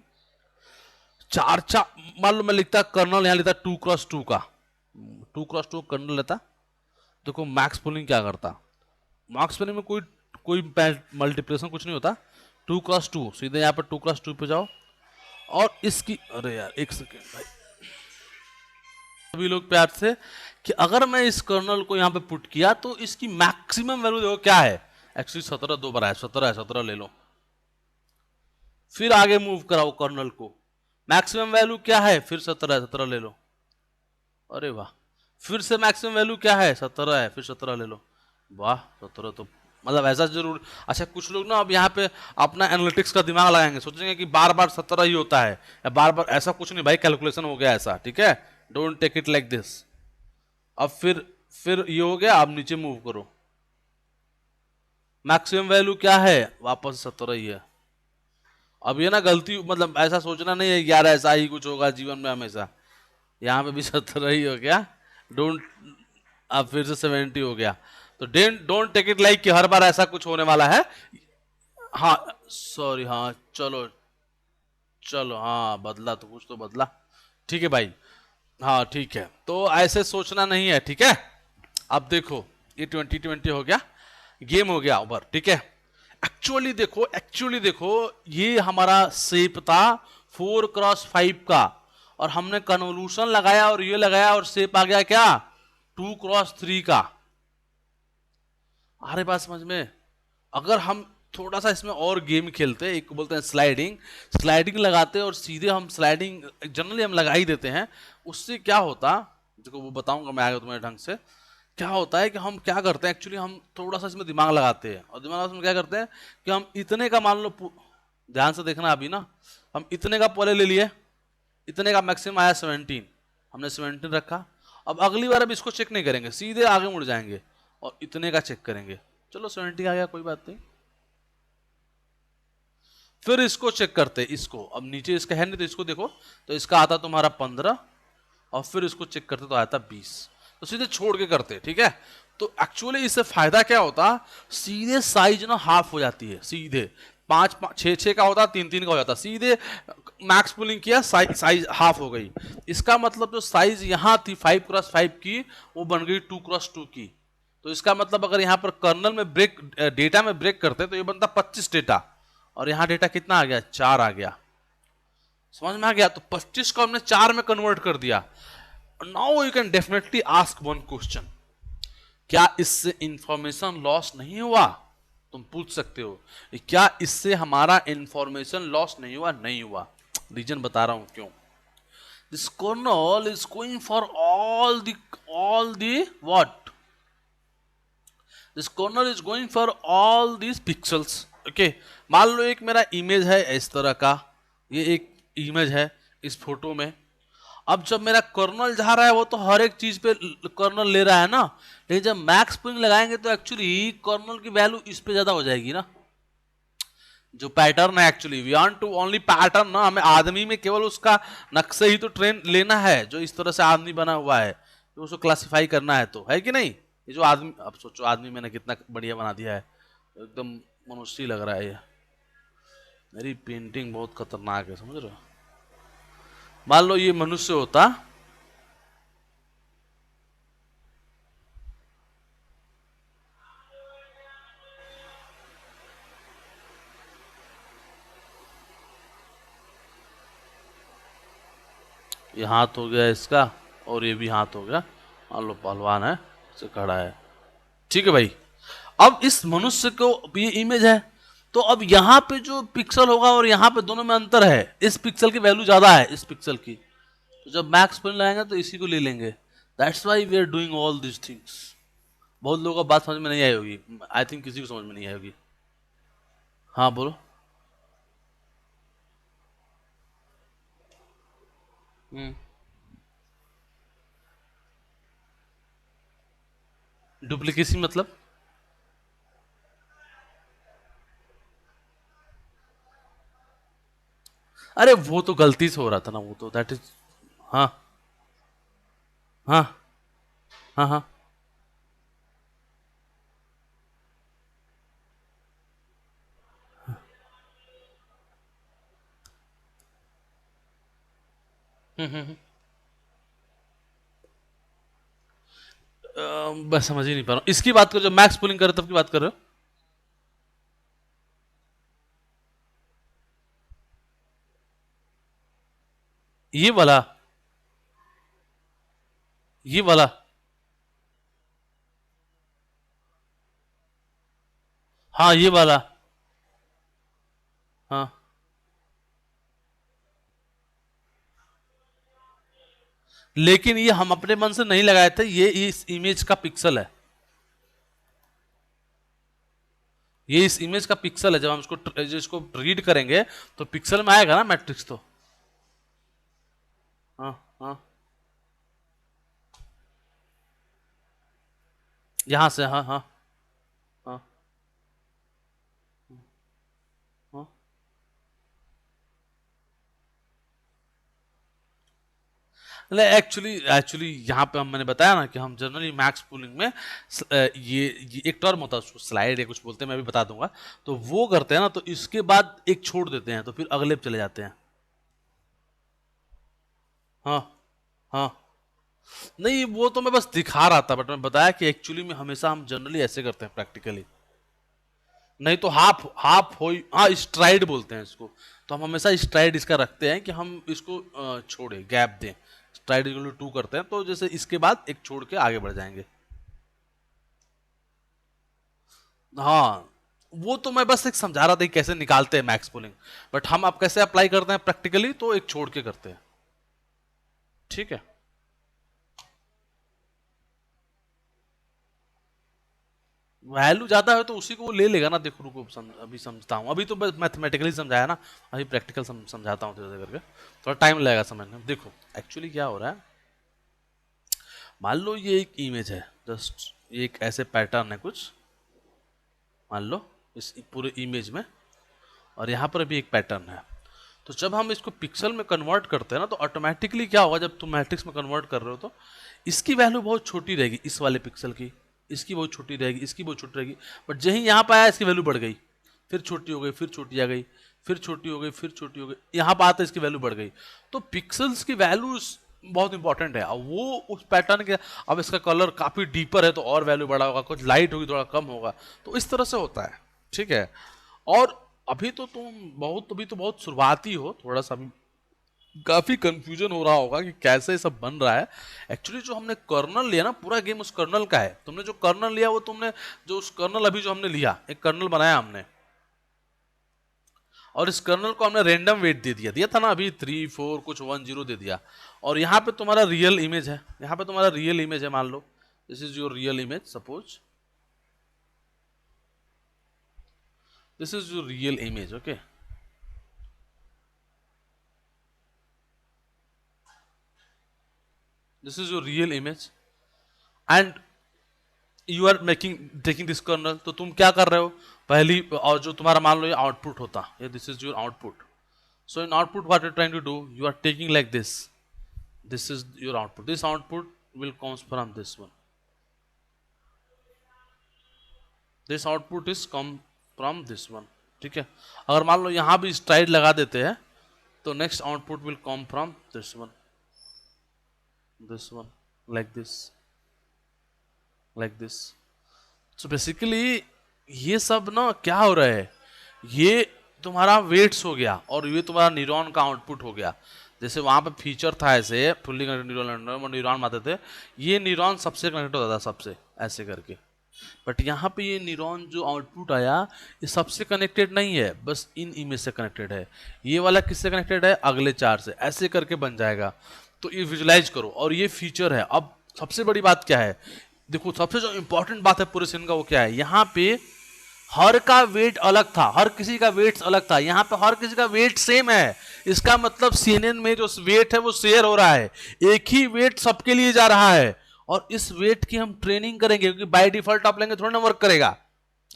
चार चार, मान लो मैं लिखता कर्नल, यहां लिखता 2 × 2 का, 2 × 2 कर्नल लेता। देखो मैक्स पूलिंग क्या करता, मैक्स पूलिंग में कोई कोई मल्टीप्लिकेशन कुछ नहीं होता, 2 × 2, सीधे यहाँ पर 2 × 2 पे जाओ, और इसकी, अरे यार एक सेकेंड भाई, सभी लोग प्यार से, कि अगर मैं इस कर्नल को यहाँ पे पुट किया तो इसकी मैक्सिमम वैल्यू देखो क्या है। एक्चुअली 17 दो बार है, 17 है, 17 ले लो, फिर आगे मूव कराओ कर्नल को, मैक्सिमम वैल्यू क्या है, फिर 17 है, 17 ले लो। अरे वाह, फिर से मैक्सिमम वैल्यू क्या है, 17 है, फिर 17 ले लो। वाह 17 तो मतलब ऐसा जरूर। अच्छा कुछ लोग ना अब यहाँ पे अपना एनालिटिक्स का दिमाग लगाएंगे, सोचेंगे कि बार बार 17 ही होता है, या बार बार, ऐसा कुछ नहीं भाई, कैलकुलेशन हो गया ऐसा, ठीक है, don't take it like this. अब फिर ये हो गया, अब नीचे मूव करो, मैक्सिमम वैल्यू क्या है, वापस 17 ही है। अब ये ना गलती, मतलब ऐसा सोचना नहीं है यार ऐसा ही कुछ होगा जीवन में हमेशा, यहाँ पे भी 17 ही हो गया, डोंट, अब फिर से 70 हो गया। तो डोंट टेक इट लाइक कि हर बार ऐसा कुछ होने वाला है। हाँ सॉरी, हाँ चलो चलो, हाँ बदला तो कुछ तो बदला, ठीक है भाई, हाँ ठीक है, तो ऐसे सोचना नहीं है, ठीक है। अब देखो ये 2020 हो गया, गेम हो गया ओवर, ठीक है। एक्चुअली देखो ये हमारा शेप था 4 × 5 का, और हमने कन्वोलूशन लगाया और ये लगाया, और शेप आ गया क्या, 2 × 3 का। आ रही बात समझ में? अगर हम थोड़ा सा इसमें और गेम खेलते, एक को बोलते हैं स्लाइडिंग, स्लाइडिंग लगाते और सीधे हम स्लाइडिंग जनरली हम लगा ही देते हैं, उससे क्या होता, देखो वो बताऊंगा मैं आगे तुम्हारे ढंग से। क्या होता है कि हम क्या करते हैं, एक्चुअली हम थोड़ा सा इसमें दिमाग लगाते हैं, और दिमाग में क्या करते हैं कि हम इतने का मान लो, ध्यान से देखना अभी ना, हम इतने का पहले ले लिए, इतने का मैक्सिमम आया 17, हमने 17 रखा। अब अगली बार अब इसको चेक नहीं करेंगे, सीधे आगे मुड़ जाएंगे और इतने का चेक करेंगे। चलो 70 आ गया, कोई बात नहीं। फिर इसको चेक करते, इसको अब नीचे इसका है नहीं तो इसको देखो, तो इसका आता तुम्हारा 15 और फिर इसको चेक करते तो आता 20, तो सीधे छोड़ के करते, ठीक है। तो एक्चुअली इससे फायदा क्या होता, सीधे साइज ना हाफ हो जाती है, सीधे 5 6 6 का होता 3 3 का हो जाता, सीधे मैक्स पुलिंग किया साइज हाफ हो गई। इसका मतलब जो साइज यहाँ थी 5x5 की वो बन गई 2x2 की। तो इसका मतलब अगर यहाँ पर कर्नल में ब्रेक डेटा में ब्रेक करते तो ये बनता 25 डेटा, और यहाँ डेटा कितना आ गया, 4 आ गया। समझ में आ गया, तो 25 को हमने 4 में कन्वर्ट कर दिया। Now you can definitely ask one question, क्या इससे इंफॉर्मेशन लॉस नहीं हुआ? तुम पूछ सकते हो क्या इससे हमारा इंफॉर्मेशन लॉस नहीं हुआ? नहीं हुआ। रीजन बता रहा हूं क्यों। This kernel is going for all the what, this kernel is going for all these pixels. Okay, मान लो एक मेरा इमेज है इस तरह का, ये एक इमेज है इस फोटो में। अब जब मेरा कर्नल जा रहा है वो तो हर एक चीज पे कर्नल ले रहा है ना, लेकिन जब मैक्स पुलिंग लगाएंगे तो एक्चुअली कर्नल की वैल्यू इस पे ज्यादा हो जाएगी ना। जो पैटर्न है actually we want to only pattern ना, हमें आदमी में केवल उसका नक्शे ही तो ट्रेन लेना है, जो इस तरह से आदमी बना हुआ है, तो उसको क्लासिफाई करना है, तो है कि नहीं। ये जो आदमी, अब सोचो आदमी मैंने कितना बढ़िया बना दिया है, एकदम मनुष्य लग रहा है ये। मेरी पेंटिंग बहुत खतरनाक है, समझ रहे हो। मान लो ये मनुष्य होता, ये हाथ हो गया इसका और ये भी हाथ हो गया, मान लो पहलवान है, से खड़ा है, ठीक है भाई। अब इस मनुष्य को ये इमेज है, तो अब यहाँ पे जो पिक्सल होगा और यहाँ पे दोनों में अंतर है, इस पिक्सल की वैल्यू ज्यादा है इस पिक्सल की, तो जब मैक्स पॉइंट लगाएंगे तो इसी को ले लेंगे। That's why we are doing all this things. बहुत लोगों को बात समझ में नहीं आई होगी, आई थिंक किसी को समझ में नहीं आई होगी। हाँ बोलो। डुप्लीकेसी मतलब? अरे वो तो गलती से हो रहा था ना, वो तो दैट इज। हाँ हाँ हाँ हाँ। बस समझ ही नहीं पा रहा हूँ इसकी बात करो, जब मैक्स पुलिंग कर रहे हो तब की बात कर रहे हो? ये वाला, ये वाला। हाँ ये वाला। हाँ, लेकिन ये हम अपने मन से नहीं लगाए थे, ये इस इमेज का पिक्सल है, ये इस इमेज का पिक्सल है। जब हम इसको रीड करेंगे तो पिक्सल में आएगा ना मैट्रिक्स तो। हाँ हाँ, यहां से, हाँ हाँ हाँ हाँ। एक्चुअली एक्चुअली यहाँ पे हम, मैंने बताया ना कि हम जनरली मैक्स पूलिंग में ये एक टर्म होता है, उसको स्लाइड या कुछ बोलते हैं, मैं भी बता दूंगा। तो वो करते हैं ना, तो इसके बाद एक छोड़ देते हैं, तो फिर अगले पे चले जाते हैं। हाँ हाँ। नहीं वो तो मैं बस दिखा रहा था, बट मैं बताया कि एक्चुअली में हमेशा हम जनरली ऐसे करते हैं प्रैक्टिकली। नहीं तो हाफ हाफ हो, हाँ स्ट्राइड बोलते हैं इसको। तो हम हमेशा स्ट्राइड इसका रखते हैं कि हम इसको छोड़े, गैप दें। स्ट्राइड इक्वल टू 2 करते हैं, तो जैसे इसके बाद एक छोड़ के आगे बढ़ जाएंगे। हाँ, वो तो मैं बस एक समझा रहा था कि कैसे निकालते हैं मैक्स पुलिंग, बट हम अब कैसे अप्लाई करते हैं प्रैक्टिकली, तो एक छोड़ के करते हैं, ठीक है। वैल्यू ज्यादा है तो उसी को वो ले लेगा ना। देखो रुको, अभी समझता हूँ। अभी तो बस मैथमेटिकली समझाया ना, अभी प्रैक्टिकल समझाता हूँ धीरे धीरे करके, थोड़ा टाइम लगेगा समझने में। देखो एक्चुअली क्या हो रहा है, मान लो ये एक इमेज है, जस्ट एक ऐसे पैटर्न है कुछ, मान लो इस पूरे इमेज में, और यहाँ पर भी एक पैटर्न है। तो जब हम इसको पिक्सल में कन्वर्ट करते हैं ना, तो ऑटोमेटिकली क्या होगा, जब तुम मैट्रिक्स में कन्वर्ट कर रहे हो तो इसकी वैल्यू बहुत छोटी रहेगी, इस वाले पिक्सल की, इसकी बहुत छोटी रहेगी, इसकी बहुत छोटी रहेगी। बट जहीं यहाँ पर आया इसकी वैल्यू बढ़ गई, फिर छोटी हो गई, फिर छोटी आ गई, फिर छोटी हो गई, फिर छोटी हो गई, यहाँ पर आते इसकी वैल्यू बढ़ गई। तो पिक्सल्स की वैल्यूज बहुत इंपॉर्टेंट है। अब वो उस पैटर्न के, अब इसका कलर काफी डीपर है तो और वैल्यू बढ़ा होगा, कुछ लाइट होगी थोड़ा कम होगा, तो इस तरह से होता है। ठीक है। और अभी तो तुम बहुत, अभी तो बहुत शुरुआती हो, थोड़ा सा अभी काफी कंफ्यूजन हो रहा होगा कि कैसे सब बन रहा है। एक्चुअली जो हमने कर्नल लिया ना, पूरा गेम उस कर्नल का है। तुमने जो कर्नल लिया वो तुमने, जो उस कर्नल अभी जो हमने लिया, एक कर्नल बनाया हमने, और इस कर्नल को हमने रैंडम वेट दे दिया, दिया था ना अभी 3 4 कुछ 1 0 दे दिया। और यहाँ पे तुम्हारा रियल इमेज है, यहाँ पे तुम्हारा रियल इमेज है, मान लो this is your real image, suppose this is your real image. Okay, this is your real image and you are making taking this kernel. तो तुम क्या कर रहे हो, पहली, और जो तुम्हारा मान लो ये आउटपुट होता, ये this is your output. So in output what you trying to do, you are taking like this is your output, this output will comes from this one, this output is come from this one. ठीक है। अगर मान लो यहां भी STRIDE लगा देते हैं तो next output will come from this one, like this, like this. So basically ये सब ना क्या हो रहा है, ये तुम्हारा वेट्स हो गया और ये तुम्हारा न्यूरॉन का आउटपुट हो गया। जैसे वहां पे फीचर था ऐसे फुल्ली कनेक्टेड न्यूरॉन आते थे, ये न्यूरॉन सबसे कनेक्ट होता था, सबसे ऐसे करके। बट यहाँ पे ये न्यूरॉन जो आउटपुट आया, ये सबसे कनेक्टेड नहीं है, बस इन इमेज से कनेक्टेड है। ये वाला किससे कनेक्टेड है, अगले 4 से, ऐसे करके बन जाएगा। तो ये विजुलाइज करो, और ये फीचर है। अब सबसे बड़ी बात क्या है, देखो सबसे जो इंपॉर्टेंट बात है पूरे सीन का वो क्या है, यहाँ पे हर का वेट अलग था, हर किसी का वेट अलग था, यहाँ पे हर किसी का वेट सेम है। इसका मतलब सीएनएन में जो वेट है वो शेयर हो रहा है, एक ही वेट सबके लिए जा रहा है। और इस वेट की हम ट्रेनिंग करेंगे, क्योंकि बाय डिफॉल्ट आप लेंगे थोड़ा ना वर्क करेगा,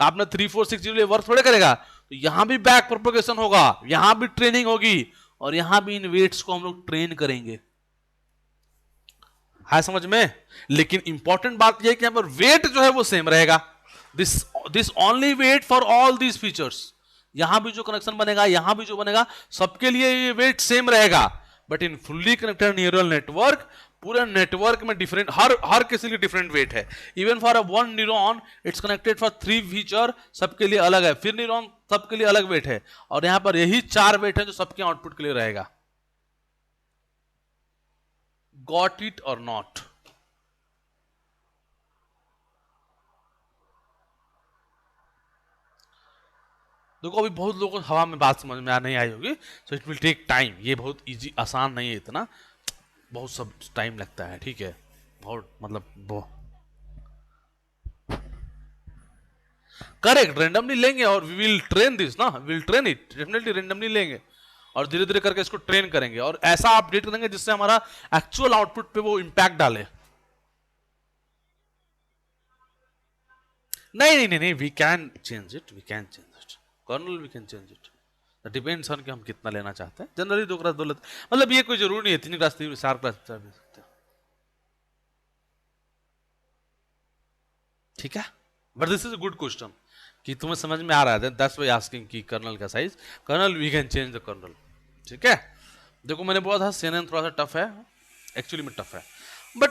आपने 3 4 6 0 वर्क थोड़े करेगा। तो यहां भी बैक प्रोपोगेशन होगा, यहां भी ट्रेनिंग होगी, और यहां भी इन वेट्स को हम लोग ट्रेन करेंगे। है समझ में। लेकिन इंपॉर्टेंट बात यह है कि यहां पर वेट जो है वो सेम रहेगा, this this only weight for all these features. यहां भी जो कनेक्शन बनेगा, यहां भी जो बनेगा, सबके लिए ये वेट सेम रहेगा। But in fully connected neural network, पूरे नेटवर्क में डिफरेंट, हर किसी के डिफरेंट वेट है। Even for a one neuron it's connected for 3 feature, सबके लिए अलग है, फिर न्यूरॉन सबके लिए अलग वेट है, और यहां पर यही 4 वेट है जो सबके आउटपुट के लिए रहेगा। गॉट इट और नॉट। देखो अभी बहुत लोगों को हवा में बात समझ में आ नहीं आई होगी, so it will take time. ये बहुत इजी, आसान नहीं है इतना, बहुत सब टाइम लगता है। ठीक है, बहुत मतलब बहुत करेक्ट, रेंडमली लेंगे और वी विल ट्रेन दिस ना, will train it definitely, randomly लेंगे और धीरे धीरे करके इसको ट्रेन करेंगे और ऐसा अपडेट करेंगे जिससे हमारा एक्चुअल आउटपुट पे वो इंपैक्ट डाले। नहीं नहीं नहीं नहीं, we can change it, we can change it, kernel we can change it, depends on कि हम कितना लेना चाहते हैं। जनरली 2 क्लास 2 लेते, मतलब ये कोई जरूरी नहीं है 3 क्लास 3 4 क्लास 4 भी सकते हैं। ठीक है। But this is a good question कि तुम्हें समझ में आ रहा है, दैट्स व्हाई आस्किंग कि कर्नल का size, kernel we can change the kernel. ठीक है। देखो मैंने बोला था CNN थोड़ा सा टफ है, एक्चुअली में टफ है, बट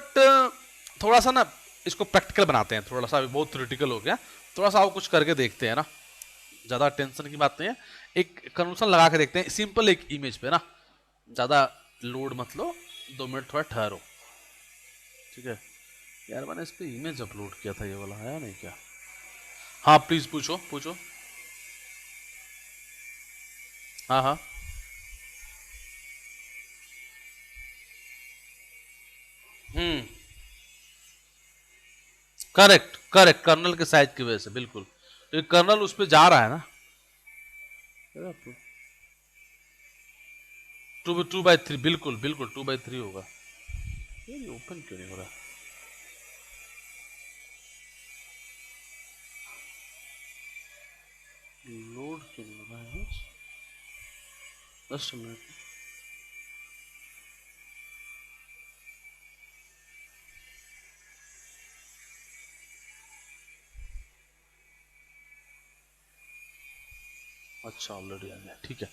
थोड़ा सा ना इसको प्रैक्टिकल बनाते हैं, थोड़ा सा अभी बहुत थ्योरेटिकल हो गया, थोड़ा सा और कुछ करके देखते हैं ना, ज़्यादा टेंशन की बात नहीं है। एक कन्वर्सन लगा के देखते हैं सिंपल एक इमेज पे ना, ज़्यादा लोड मत लो, 2 मिनट थोड़ा ठहरो। ठीक है। यार मैंने इस पर इमेज अपलोड किया था, ये वाला है नहीं क्या? हाँ प्लीज़ पूछो पूछो। हाँ हाँ। हम्म। करेक्ट करेक्ट, कर्नल के साइज की वजह से, बिल्कुल। तो कर्नल उस पर जा रहा है ना, 2/3, बिल्कुल बिल्कुल 2/3 होगा। ये ओपन क्यों नहीं हो रहा? लोड क्यों नहीं हो रहा है? Just minute. अच्छा, ऑलरेडी आ गया, ठीक है।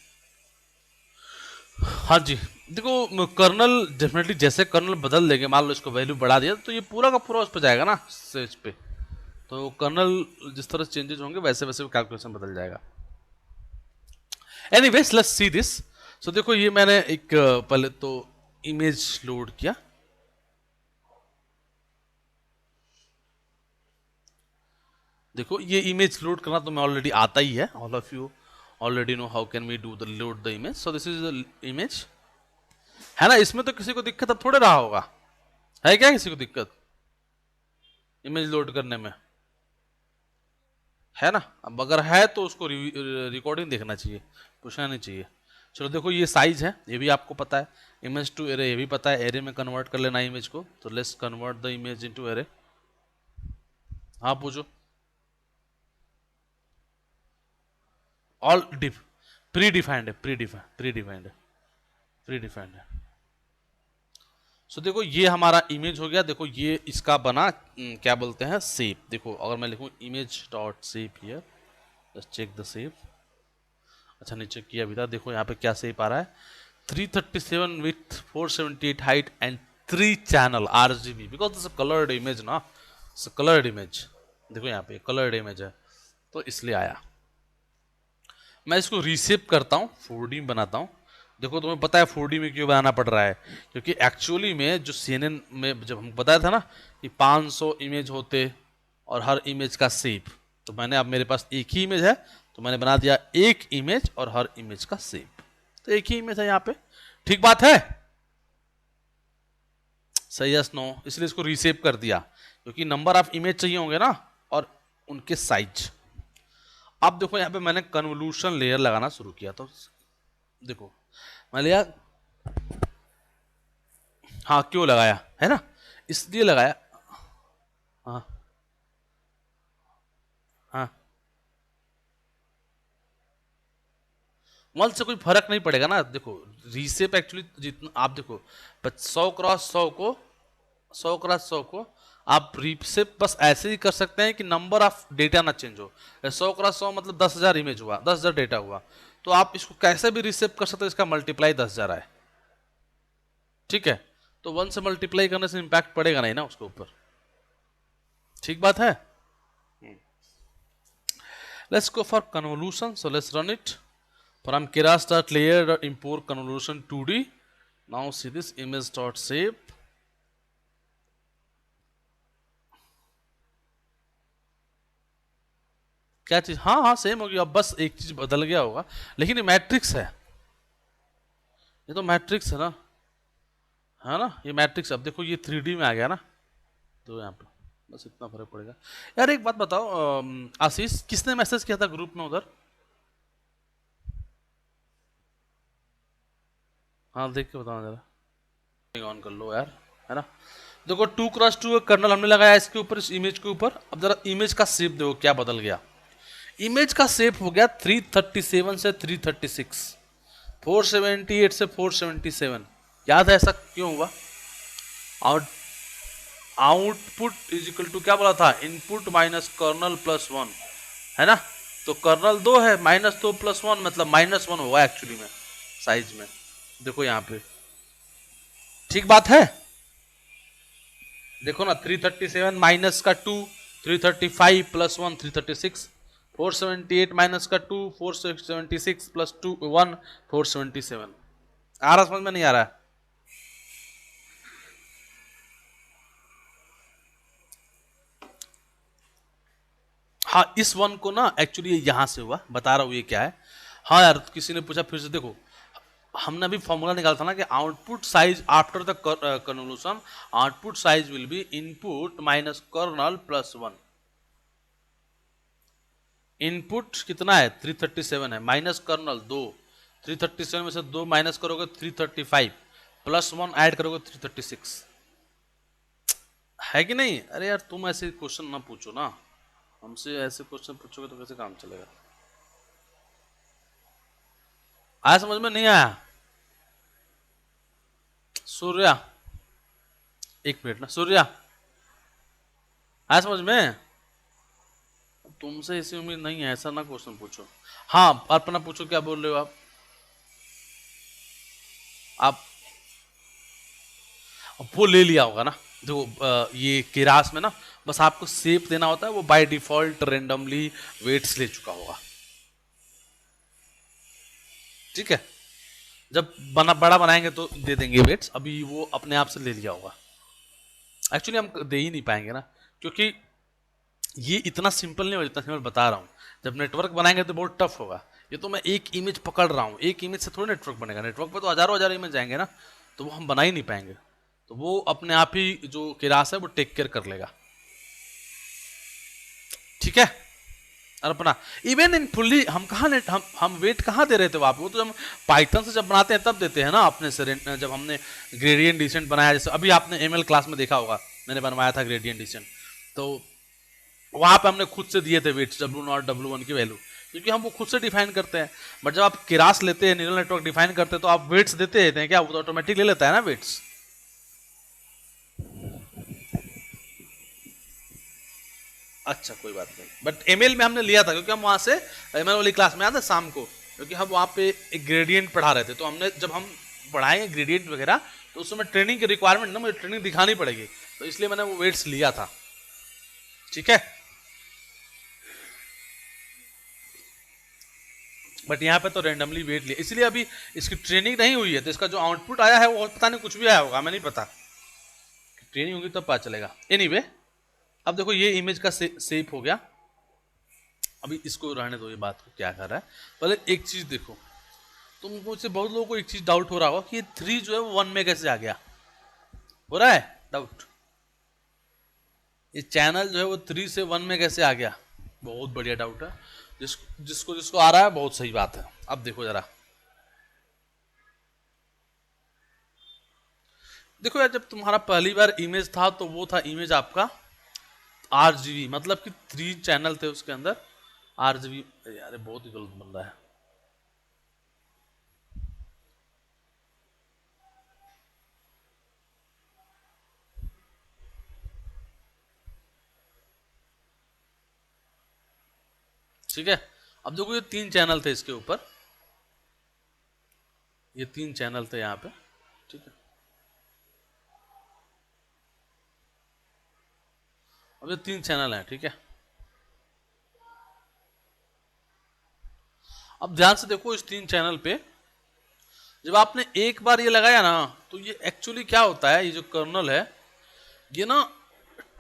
हाँ जी, देखो कर्नल डेफिनेटली जैसे कर्नल बदल देंगे, मान लो इसको वैल्यू बढ़ा दिया तो ये पूरा का पूरा उस पर जाएगा ना, स्टेज पे। तो कर्नल जिस तरह चेंजेस होंगे वैसे वैसे कैलकुलेशन बदल जाएगा। Anyways let's see this. So देखो ये मैंने एक पहले तो इमेज लोड किया। देखो ये इमेज लोड करना तो मैं ऑलरेडी आता ही है, all of you already know how can we do the load the image. So this is the image, है ना। इसमें तो किसी को दिक्कत अब थोड़े रहा होगा, है क्या किसी को दिक्कत इमेज लोड करने में? है ना। अब अगर है तो उसको रिकॉर्डिंग देखना चाहिए, पूछना नहीं चाहिए। चलो देखो ये साइज है, ये भी आपको पता है। इमेज टू एरे, ये भी पता है। एरे में कन्वर्ट कर लेना इमेज को, तो let's convert the image into array. हाँ पूछो। ऑल डिफ प्री डिफाइंड है, प्री डिफाइंड है। सो देखो ये हमारा इमेज हो गया। देखो ये इसका बना क्या बोलते हैं, शेप। देखो अगर मैं लिखूं image dot shape here, just check the shape. अच्छा नीचे किया भी था, देखो यहाँ पे क्या शेप आ रहा है, 337 with 478 height and 3 channel RGB, because this coloured image ना, कलर्ड इमेज। देखो यहाँ पे कलर्ड इमेज है तो इसलिए आया। मैं इसको रीसेप करता हूँ, 4D बनाता हूँ। देखो तुम्हें पता है 4D में क्यों बनाना पड़ रहा है, क्योंकि एक्चुअली में जो CNN में जब हम बताया था ना कि 500 इमेज होते और हर इमेज का शेप, तो मैंने, अब मेरे पास एक ही इमेज है तो मैंने बना दिया एक इमेज और हर इमेज का शेप, तो एक ही इमेज है यहाँ पे। ठीक बात है, सही यस नो। इसलिए इसको रीसेप कर दिया, क्योंकि नंबर ऑफ इमेज चाहिए होंगे ना और उनके साइज। अब देखो यहाँ पे मैंने कन्वोल्यूशन लेयर लगाना शुरू किया, तो देखो मैं लिया, हाँ क्यों लगाया है ना, इसलिए लगाया। हाँ हाँ, मल से कोई फर्क नहीं पड़ेगा ना। देखो रीसेप एक्चुअली जितना आप देखो 100 क्रॉस 100 को आप रीसेप बस ऐसे ही कर सकते हैं कि नंबर ऑफ डेटा ना चेंज हो। 100 क्रॉस 100 मतलब 10,000 इमेज हुआ, 10,000 डेटा हुआ, तो आप इसको कैसे भी रीसेप कर सकते हैं, इसका मल्टीप्लाई 10,000 है। ठीक है, तो 1 से मल्टीप्लाई करने से इंपैक्ट पड़ेगा नहीं ना उसके ऊपर। ठीक बात है। Let's go for convolution. So let's run it. From Keras start layer dot import convolution 2D. Now see this image dot shape. क्या चीज, हाँ हाँ सेम हो गया, अब बस एक चीज बदल गया होगा, लेकिन ये मैट्रिक्स है, ये तो मैट्रिक्स है ना, है ना, ये मैट्रिक्स। अब देखो ये 3D में आ गया ना, तो यहाँ पे बस इतना फर्क पड़ेगा। यार एक बात बताओ, आशीष किसने मैसेज किया था ग्रुप में उधर? हाँ देख के बताओ जरा, ऑन कर लो यार, है ना। देखो 2 क्रॉस 2 कर्नल हमने लगाया इसके ऊपर, इस इमेज के ऊपर। अब जरा इमेज का शेप देखो क्या बदल गया। इमेज का शेप हो गया 337 से 336, 478 से 477। याद है ऐसा क्यों हुआ? Out output is equal to क्या बोला था, इनपुट माइनस कर्नल प्लस 1, है ना। तो कर्नल 2 है, -2 + 1 मतलब -1 होगा एक्चुअली में साइज में। देखो यहाँ पे ठीक बात है। देखो ना 337 माइनस का 2 335 + 1 336, 478 माइनस का 2 476 + 2 1 477। आ रहा समझ में नहीं आ रहा है? हाँ इस 1 को ना एक्चुअली यहां से हुआ, बता रहा हूँ ये क्या है। हाँ यार किसी ने पूछा, फिर से देखो, हमने अभी फॉर्मूला निकाला था ना कि output size after the convolution, output size will be input minus kernel plus 1। Input कितना है 337 है, माइनस कर्नल 2, 337 में से 2 माइनस करोगे 335, प्लस 1 ऐड करोगे 336, है कि नहीं? अरे यार तुम ऐसे क्वेश्चन ना पूछो ना, हमसे ऐसे क्वेश्चन पूछोगे तो कैसे काम चलेगा? आया समझ में? नहीं आया? सूर्या, एक मिनट ना, सूर्या आया समझ में? तुमसे ऐसी उम्मीद नहीं है, ऐसा ना क्वेश्चन पूछो। हाँ अपना पूछो, क्या बोल रहे हो आप? आप वो ले लिया होगा ना, देखो ये केरास में ना बस आपको शेप देना होता है, वो बाय डिफॉल्ट रेंडमली वेट्स ले चुका होगा, ठीक है? जब बड़ा बनाएंगे तो दे देंगे वेट्स, अभी वो अपने आप से ले लिया होगा। एक्चुअली हम दे ही नहीं पाएंगे ना, क्योंकि ये इतना सिंपल नहीं हो, जितना सिंपल बता रहा हूँ। जब नेटवर्क बनाएंगे तो बहुत टफ होगा। ये तो मैं एक इमेज पकड़ रहा हूँ, एक इमेज से थोड़ी नेटवर्क बनेगा, नेटवर्क पे तो हजारों हजार इमेज जाएंगे ना, तो वो हम बना ही नहीं पाएंगे। तो वो अपने आप ही जो किरास है वो टेक केयर कर लेगा, ठीक है? और अपना इवन इन फुल्ली हम कहाँ नेट हम वेट कहाँ दे रहे थे वहाँ पे? वो तो हम पाइथन से जब बनाते हैं तब देते हैं ना अपने से, जब हमने ग्रेडियंट डिसेंट बनाया, जैसे अभी आपने एमएल क्लास में देखा होगा, मैंने बनवाया था ग्रेडियंट डिसेंट, तो वहां पे हमने खुद से दिए थे वेट्स W0 W1 की वैल्यू, क्योंकि हम वो खुद से डिफाइन करते हैं। बट जब आप किरास लेते हैं, न्यूरल नेटवर्क डिफाइन करते हैं, तो आप वेट्स देते हैं क्या? वो तो ऑटोमेटिक ले लेता है ना वेट्स। अच्छा कोई बात नहीं, बट एमएल में हमने लिया था, क्योंकि हम वहां से एमएल वाली क्लास में आते शाम को, क्योंकि हम वहां पे एक ग्रेडियंट पढ़ा रहे थे, तो हमने जब हम पढ़ाएंगे ग्रेडियंट वगैरह तो उसमें ट्रेनिंग की रिक्वायरमेंट ना, मुझे ट्रेनिंग दिखानी पड़ेगी, तो इसलिए मैंने वो वेट्स लिया था, ठीक है? बट यहाँ पे तो रेंडमली वेट लिया, इसलिए अभी इसकी ट्रेनिंग नहीं हुई है, तो इसका जो आउटपुट आया है वो पता नहीं, कुछ भी आया होगा, हमें नहीं पता। ट्रेनिंग होगी तब पता चलेगा। एनीवे अब देखो ये इमेज का शेप हो गया, अभी इसको रहने दो, ये बात को क्या कर रहा है। पहले एक चीज देखो, तुमको से बहुत लोगों को एक चीज डाउट हो रहा होगा कि ये 3 जो है वो 1 में कैसे आ गया? हो रहा है डाउट? ये चैनल जो है वो 3 से 1 में कैसे आ गया? बहुत बढ़िया डाउट है, जिसको जिसको आ रहा है बहुत सही बात है। अब देखो जरा, देखो यार, जब तुम्हारा पहली बार इमेज था तो वो था इमेज आपका RGB, मतलब कि 3 चैनल थे उसके अंदर RGB। यार बहुत ही गलत बन रहा है। ठीक है, अब देखो ये 3 चैनल थे इसके ऊपर, ये 3 चैनल थे यहाँ पे, ठीक है? अब ये 3 चैनल हैं, ठीक है? अब ध्यान से देखो इस 3 चैनल पे, जब आपने एक बार ये लगाया ना, तो ये एक्चुअली क्या होता है, ये जो कर्नल है ये ना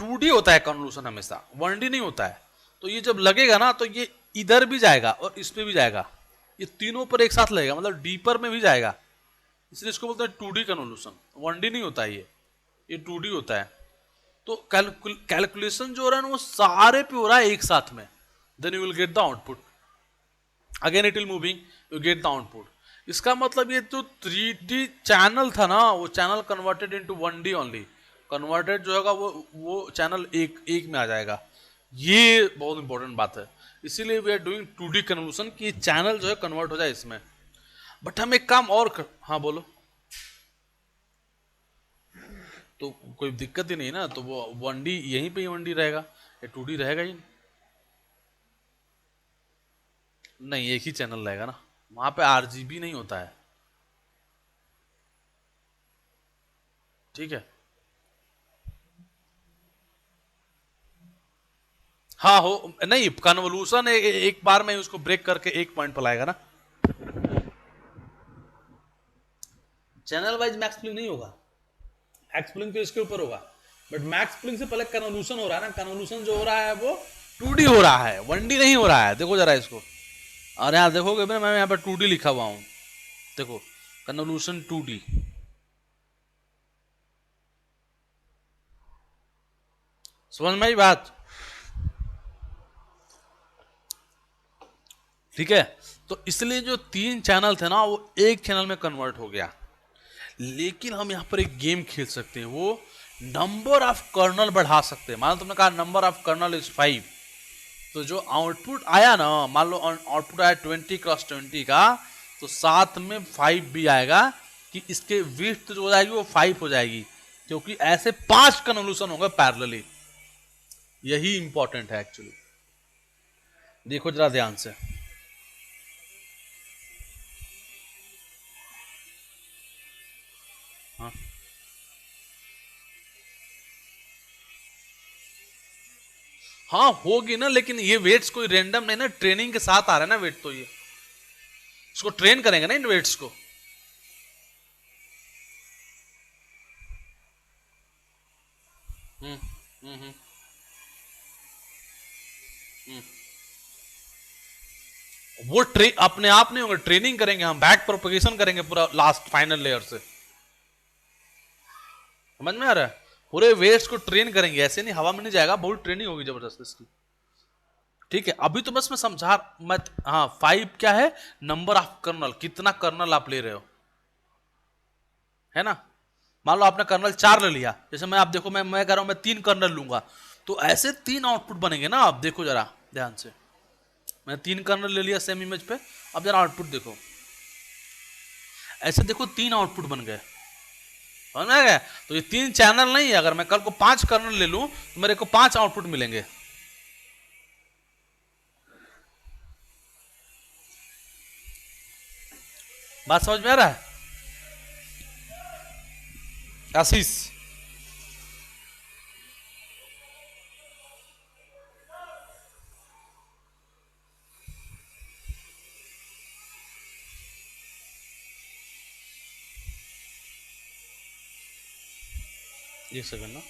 2D होता है कन्वोल्यूशन, हमेशा 1D नहीं होता है। तो ये जब लगेगा ना तो ये इधर भी जाएगा और इस पे भी जाएगा, ये तीनों पर एक साथ लगेगा, मतलब डीपर में भी जाएगा, इसलिए इसको बोलते हैं 2D कन्वोल्यूशन। 1D नहीं होता है ये 2D होता है। तो कैलकुलेशन जो हो रहा है ना वो सारे पे हो रहा है एक साथ में, then you will get the output, again it will moving, you get the output. इसका मतलब ये जो 3D चैनल था ना, वो channel converted into 1D only, converted जो होगा वो चैनल एक एक में आ जाएगा। ये बहुत इंपॉर्टेंट बात है, इसीलिए we are doing 2D conversion, कि चैनल जो है कन्वर्ट हो जाए इसमें। बट हम एक काम और हाँ बोलो। तो कोई दिक्कत ही नहीं ना, तो वो 1D यहीं पे ही 1D रहेगा, ये 2D रहेगा ही नहीं, एक ही चैनल रहेगा ना, वहां पे RGB नहीं होता है, ठीक है? हाँ हो नहीं, कन्वोल्यूशन एक बार में उसको ब्रेक करके एक पॉइंट पर लाएगा ना। चैनल वाइज मैक्स स्प्लिंग नहीं होगा, मैक्स स्प्लिंग तो इसके ऊपर होगा, बट मैक्स स्प्लिंग से पहले कन्वोल्यूशन हो रहा है ना, कन्वोल्यूशन जो हो रहा है वो 2D हो रहा है, 1D नहीं हो रहा है। देखो जरा इसको, और यहाँ देखोगे मैं यहाँ पर 2D लिखा हुआ हूँ, देखो कन्वोल्यूशन 2D। समझ में आई बात? ठीक है, तो इसलिए जो 3 चैनल थे ना वो एक चैनल में कन्वर्ट हो गया। लेकिन हम यहाँ पर एक गेम खेल सकते हैं, वो नंबर ऑफ कर्नल बढ़ा सकते हैं। मान लो तुमने कहा नंबर ऑफ कर्नल इज 5, तो जो आउटपुट आया ना, मान लो आउटपुट आया 20x20 का, तो साथ में 5 भी आएगा कि इसके विड्थ जो हो जाएगी वो 5 हो जाएगी, क्योंकि ऐसे 5 कन्वोल्यूशन होंगे पैरेलली। यही इंपॉर्टेंट है एक्चुअली। देखो जरा ध्यान से। हाँ हाँ होगी ना, लेकिन ये वेट्स कोई रेंडम नहीं ना, ट्रेनिंग के साथ आ रहा है ना वेट, तो ये इसको ट्रेन करेंगे ना इन वेट्स को। हम्म हम्म हम्म हम्म। वो अपने आप नहीं होंगे, ट्रेनिंग करेंगे हम, बैक प्रोपगेशन करेंगे पूरा लास्ट फाइनल लेयर से। समझ में आ रहा है? पूरे वेट्स को ट्रेन करेंगे, ऐसे नहीं हवा में नहीं जाएगा, बहुत ट्रेनिंग होगी जबरदस्त इसकी। ठीक है, अभी तो बस मैं समझा मत। हाँ 5 क्या है, नंबर ऑफ कर्नल, कितना कर्नल आप ले रहे हो, है ना। मान लो आपने कर्नल 4 ले लिया, जैसे मैं, आप देखो मैं कह रहा हूं मैं 3 कर्नल लूंगा, तो ऐसे 3 आउटपुट बनेंगे ना। आप देखो जरा ध्यान से, मैं 3 कर्नल ले लिया सेम इमेज पे, अब जरा आउटपुट देखो, ऐसे देखो 3 आउटपुट बन गए, समझ में आ गया। तो ये 3 चैनल नहीं है, अगर मैं कल को 5 कर्नल ले लूं तो मेरे को 5 आउटपुट मिलेंगे। बात समझ में आ रहा है आशीष? एक सेकंड ना।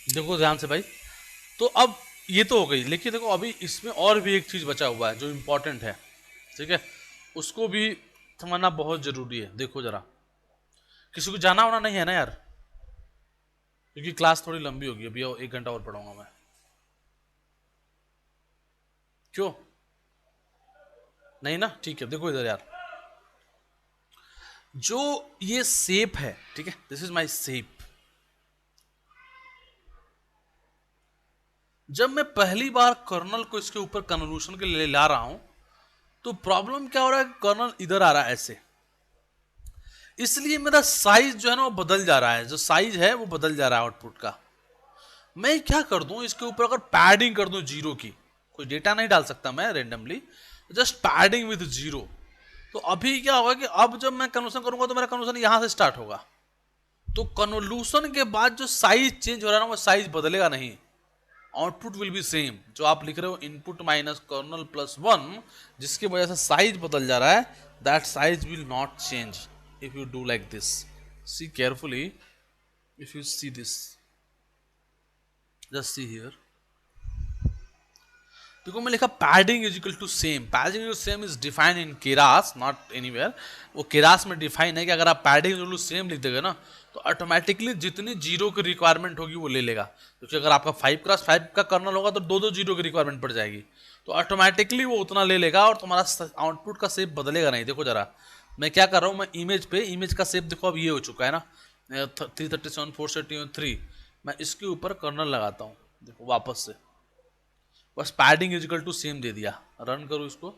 देखो ध्यान से भाई, तो अब ये तो हो गई, लेकिन देखो अभी इसमें और भी एक चीज बचा हुआ है जो इंपॉर्टेंट है, ठीक है, उसको भी समझना बहुत जरूरी है। देखो जरा, किसी को जाना होना नहीं है ना यार, क्योंकि क्लास थोड़ी लंबी होगी, अभी 1 घंटा और पढ़ाऊंगा मैं। क्यों नहीं ना? ठीक है, देखो इधर यार, जो ये शेप है, ठीक है, दिस इज माई शेप। जब मैं पहली बार कर्नल को इसके ऊपर कन्वोल्यूशन के लिए ला रहा हूं, तो प्रॉब्लम क्या हो रहा है, कर्नल इधर आ रहा है ऐसे, इसलिए मेरा साइज जो है ना वो बदल जा रहा है, जो साइज है वो बदल जा रहा है आउटपुट का। मैं क्या कर दूं इसके ऊपर, अगर पैडिंग कर दूं 0 की, कोई डेटा नहीं डाल सकता मैं रेंडमली, जस्ट पैडिंग विद 0, तो अभी क्या होगा कि अब जब मैं कन्वर्सन करूंगा तो मेरा कन्वर्सन यहां से स्टार्ट होगा, तो कन्वोल्यूशन के बाद जो साइज चेंज हो रहा है ना वो साइज बदलेगा नहीं, आउटपुट विल बी सेम। जो आप लिख रहे हो इनपुट माइनस कर्नल प्लस 1, जिसकी वजह से साइज बदल जा रहा है, that size will not change if you do like this. See carefully, if you see this, just see here, देखो मैं लिखा padding is equal to same, padding is same is defined in Keras, not anywhere. वो Keras में define है कि अगर आप padding is same लिख देगा ना, तो ऑटोमेटिकली जितनी 0 की रिक्वायरमेंट होगी वो ले लेगा, क्योंकि अगर आपका 5x5 का कर्नल होगा तो 2-2 0 की रिक्वायरमेंट पड़ जाएगी, तो ऑटोमेटिकली वो उतना ले लेगा और तुम्हारा आउटपुट का शेप बदलेगा नहीं। देखो जरा मैं क्या कर रहा हूँ, मैं इमेज पे, इमेज का शेप देखो अब ये हो चुका है ना, 337 473, मैं इसके ऊपर कर्नल लगाता हूँ, देखो वापस से, बस पैडिंग इजिकल टू सेम दे दिया, रन करो इसको,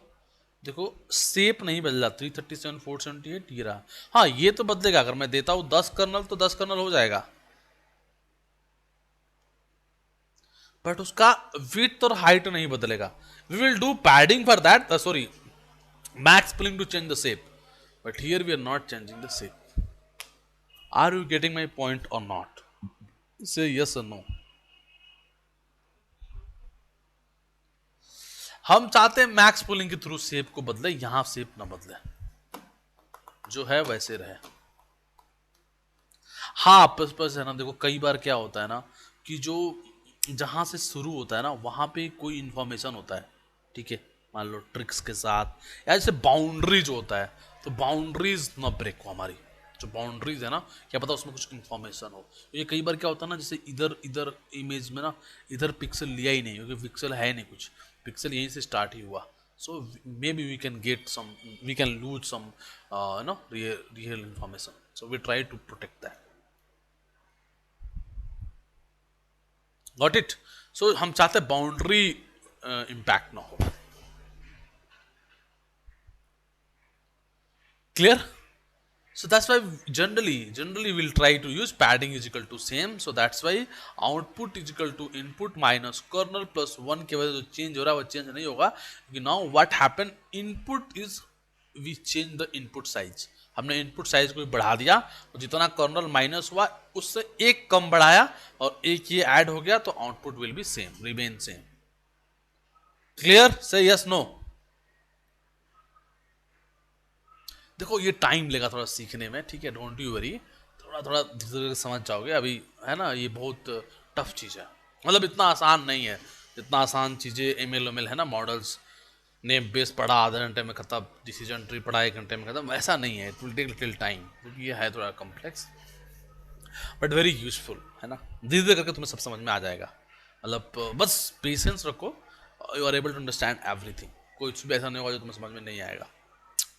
देखो शेप नहीं बदला, 337 478 ये रहा। हाँ ये तो बदलेगा, अगर मैं देता हूँ 10 कर्नल तो 10 कर्नल हो जाएगा, बट उसका विड्थ और हाइट नहीं बदलेगा। We will do padding for that, sorry, max pooling to change the shape, but here we are not changing the shape. Are you getting my point or not? Say yes or no. हम चाहते हैं max pooling के through shape को बदले, यहां shape ना बदले, जो है वैसे रहे। हाँ बस है ना, देखो कई बार क्या होता है ना कि जो जहां से शुरू होता है ना वहां पे कोई इंफॉर्मेशन होता है, ठीक है, मान लो ट्रिक्स के साथ, या जैसे बाउंड्रीज होता है, तो बाउंड्रीज ना ब्रेक हो हमारी, जो बाउंड्रीज है ना, क्या पता उसमें कुछ इंफॉर्मेशन हो। ये कई बार क्या होता है ना, जैसे इधर इधर इमेज में ना इधर पिक्सल लिया ही नहीं, क्योंकि पिक्सल है नहीं कुछ, पिक्सल यहीं से स्टार्ट ही हुआ। So maybe we can get some, we can lose some no real information, so we try to protect that. Got it. So हम चाहते हैं बाउंड्री इम्पैक्ट ना हो। Clear. So that's why generally we'll try to use padding is equal to same, so that's why output is equal to input minus kernel plus 1 के वजह से जो change हो रहा है वो चेंज नहीं होगा, क्योंकि now what happened input is we change the input size, हमने इनपुट साइज को बढ़ा दिया, तो जितना कर्नल माइनस हुआ उससे एक कम बढ़ाया और एक ये ऐड हो गया, तो output will be same, remain same. Clear, से यस नो। देखो ये टाइम लेगा थोड़ा सीखने में, ठीक है, डोंट यू वरी, थोड़ा थोड़ा धीरे धीरे समझ जाओगे अभी, है ना, ये बहुत टफ चीज़ है, मतलब इतना आसान नहीं है, इतना आसान चीज़ें एम एल है ना, मॉडल्स नेम बेस पढ़ा आधे घंटे में खत्म, डिसीजन ट्री पढ़ा 1 घंटे में खत्म, वैसा नहीं है, it will take little time, क्योंकि ये है थोड़ा कॉम्प्लेक्स बट वेरी यूजफुल, है ना, धीरे धीरे करके तुम्हें सब समझ में आ जाएगा, मतलब बस पेशेंस रखो, you are able to understand everything, कुछ भी ऐसा नहीं होगा जो तुम्हें समझ में नहीं आएगा,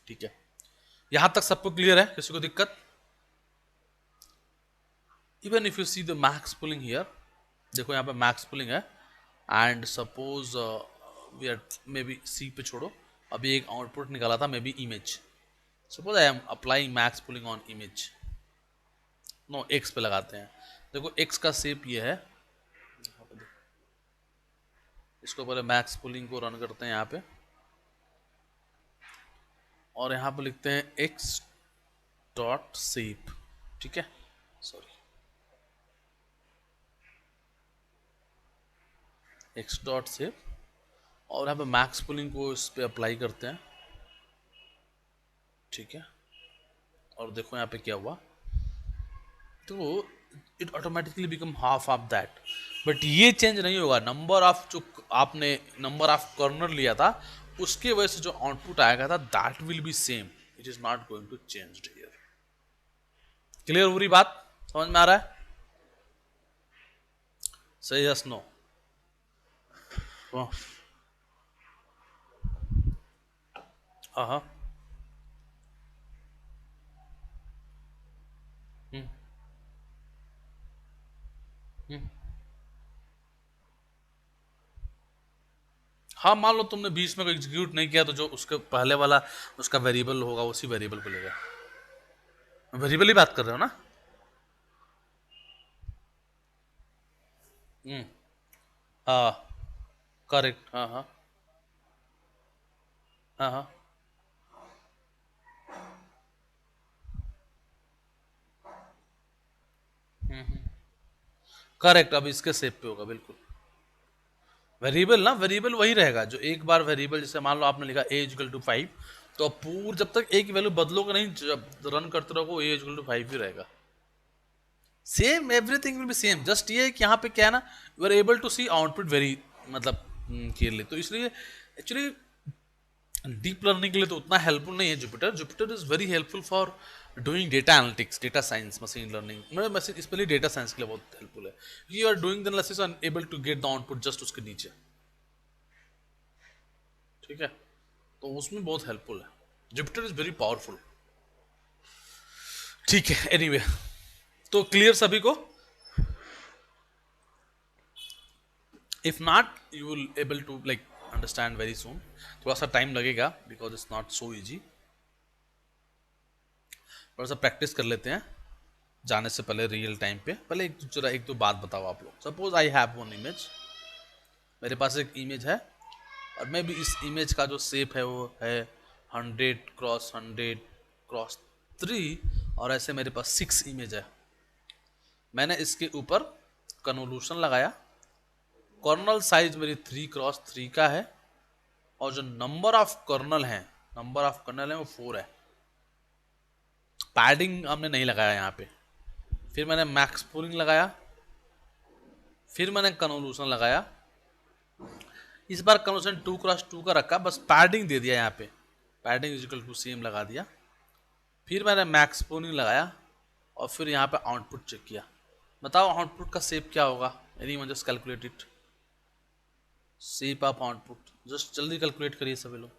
ठीक है। यहां तक सबको क्लियर है, किसी को दिक्कत? Even if you see the max pooling here, देखो यहाँ पे मैक्स पुलिंग है, and suppose we are may be C पे छोड़ो, अभी एक आउटपुट निकाला था may be image, suppose I am applying max pooling on image, no X पे लगाते हैं, देखो एक्स का शेप ये है, इसको पहले मैक्स पुलिंग को रन करते हैं यहाँ पे, और यहाँ पे लिखते हैं एक्स डॉट शेप, ठीक है, सॉरी एक्स डॉट शेप, और यहाँ पे मैक्स पुलिंग को इस पे अप्लाई करते हैं, ठीक है, और देखो यहाँ पे क्या हुआ, तो it automatically become half of that, but ये चेंज नहीं होगा, नंबर ऑफ जो आपने नंबर ऑफ कॉर्नर लिया था उसके वजह से जो आउटपुट आएगा था that will be same, it is not going to change here. Clear पूरी बात, समझ में आ रहा है? सही, यस नो? हाँ, हाँ मान लो तुमने 20 में को एग्जीक्यूट नहीं किया, तो जो उसके पहले वाला उसका वेरिएबल होगा उसी वेरिएबल को लेगा, वेरिएबल ही बात कर रहे हो ना? हाँ करेक्ट, हाँ हाँ हाँ हाँ करेक्ट, अब इसके सेप पे होगा बिल्कुल, वेरिएबल ना, वेरिएबल वही रहेगा जो एक बार वेरिएबल, जैसे मान लो आपने लिखा ए इक्वल टू 5, तो अब पूर जब तक एक वैल्यू बदलोगे नहीं, जब रन करते रहोगे ए इक्वल टू 5 ही रहेगा, same everything will be same, just ये है कि यहाँ पे क्या है ना, you are able to see output very मतलब क्लियरली, तो इसलिए एक्चुअली डीप लर्निंग के लिए तो उतना हेल्पफुल नहीं है Jupiter, Jupiter is very helpful for doing data analytics, data science, machine learning, मतलब मशीन इसमें डेटा साइंस के लिए बहुत हेल्पफुल है, you are doing the analysis and able to get the output just उसके नीचे, ठीक है, तो उसमें बहुत हेल्पफुल है, जुपिटर इज वेरी पावरफुल, ठीक है, एनीवे तो क्लियर सभी को? If not you will able to like understand very soon, थोड़ा सा टाइम लगेगा because it's not so easy, थोड़ा सा प्रैक्टिस कर लेते हैं जाने से पहले रियल टाइम पे, पहले एक दो बात बताओ आप लोग, suppose I have one image, मेरे पास एक इमेज है, और मैं भी इस इमेज का जो शेप है वो है 100 × 100 × 3, और ऐसे मेरे पास 6 इमेज है, मैंने इसके ऊपर कन्वोल्यूशन लगाया, कॉर्नल साइज मेरी 3 × 3 का है, और जो नंबर ऑफ कर्नल है वो 4 है। पैडिंग हमने नहीं लगाया यहाँ पे। फिर मैंने मैक्स पूलिंग लगाया, फिर मैंने कन्वोल्यूशन लगाया। इस बार कन्वोल्यूशन 2x2 का रखा, बस पैडिंग दे दिया यहाँ पे, पैडिंग इजिकल टू सेम लगा दिया। फिर मैंने मैक्स पूलिंग लगाया और फिर यहाँ पे आउटपुट चेक किया। बताओ आउटपुट का शेप क्या होगा? Anyone just calculate it, shape of output, just जल्दी कैलकुलेट करिए सभी लोग।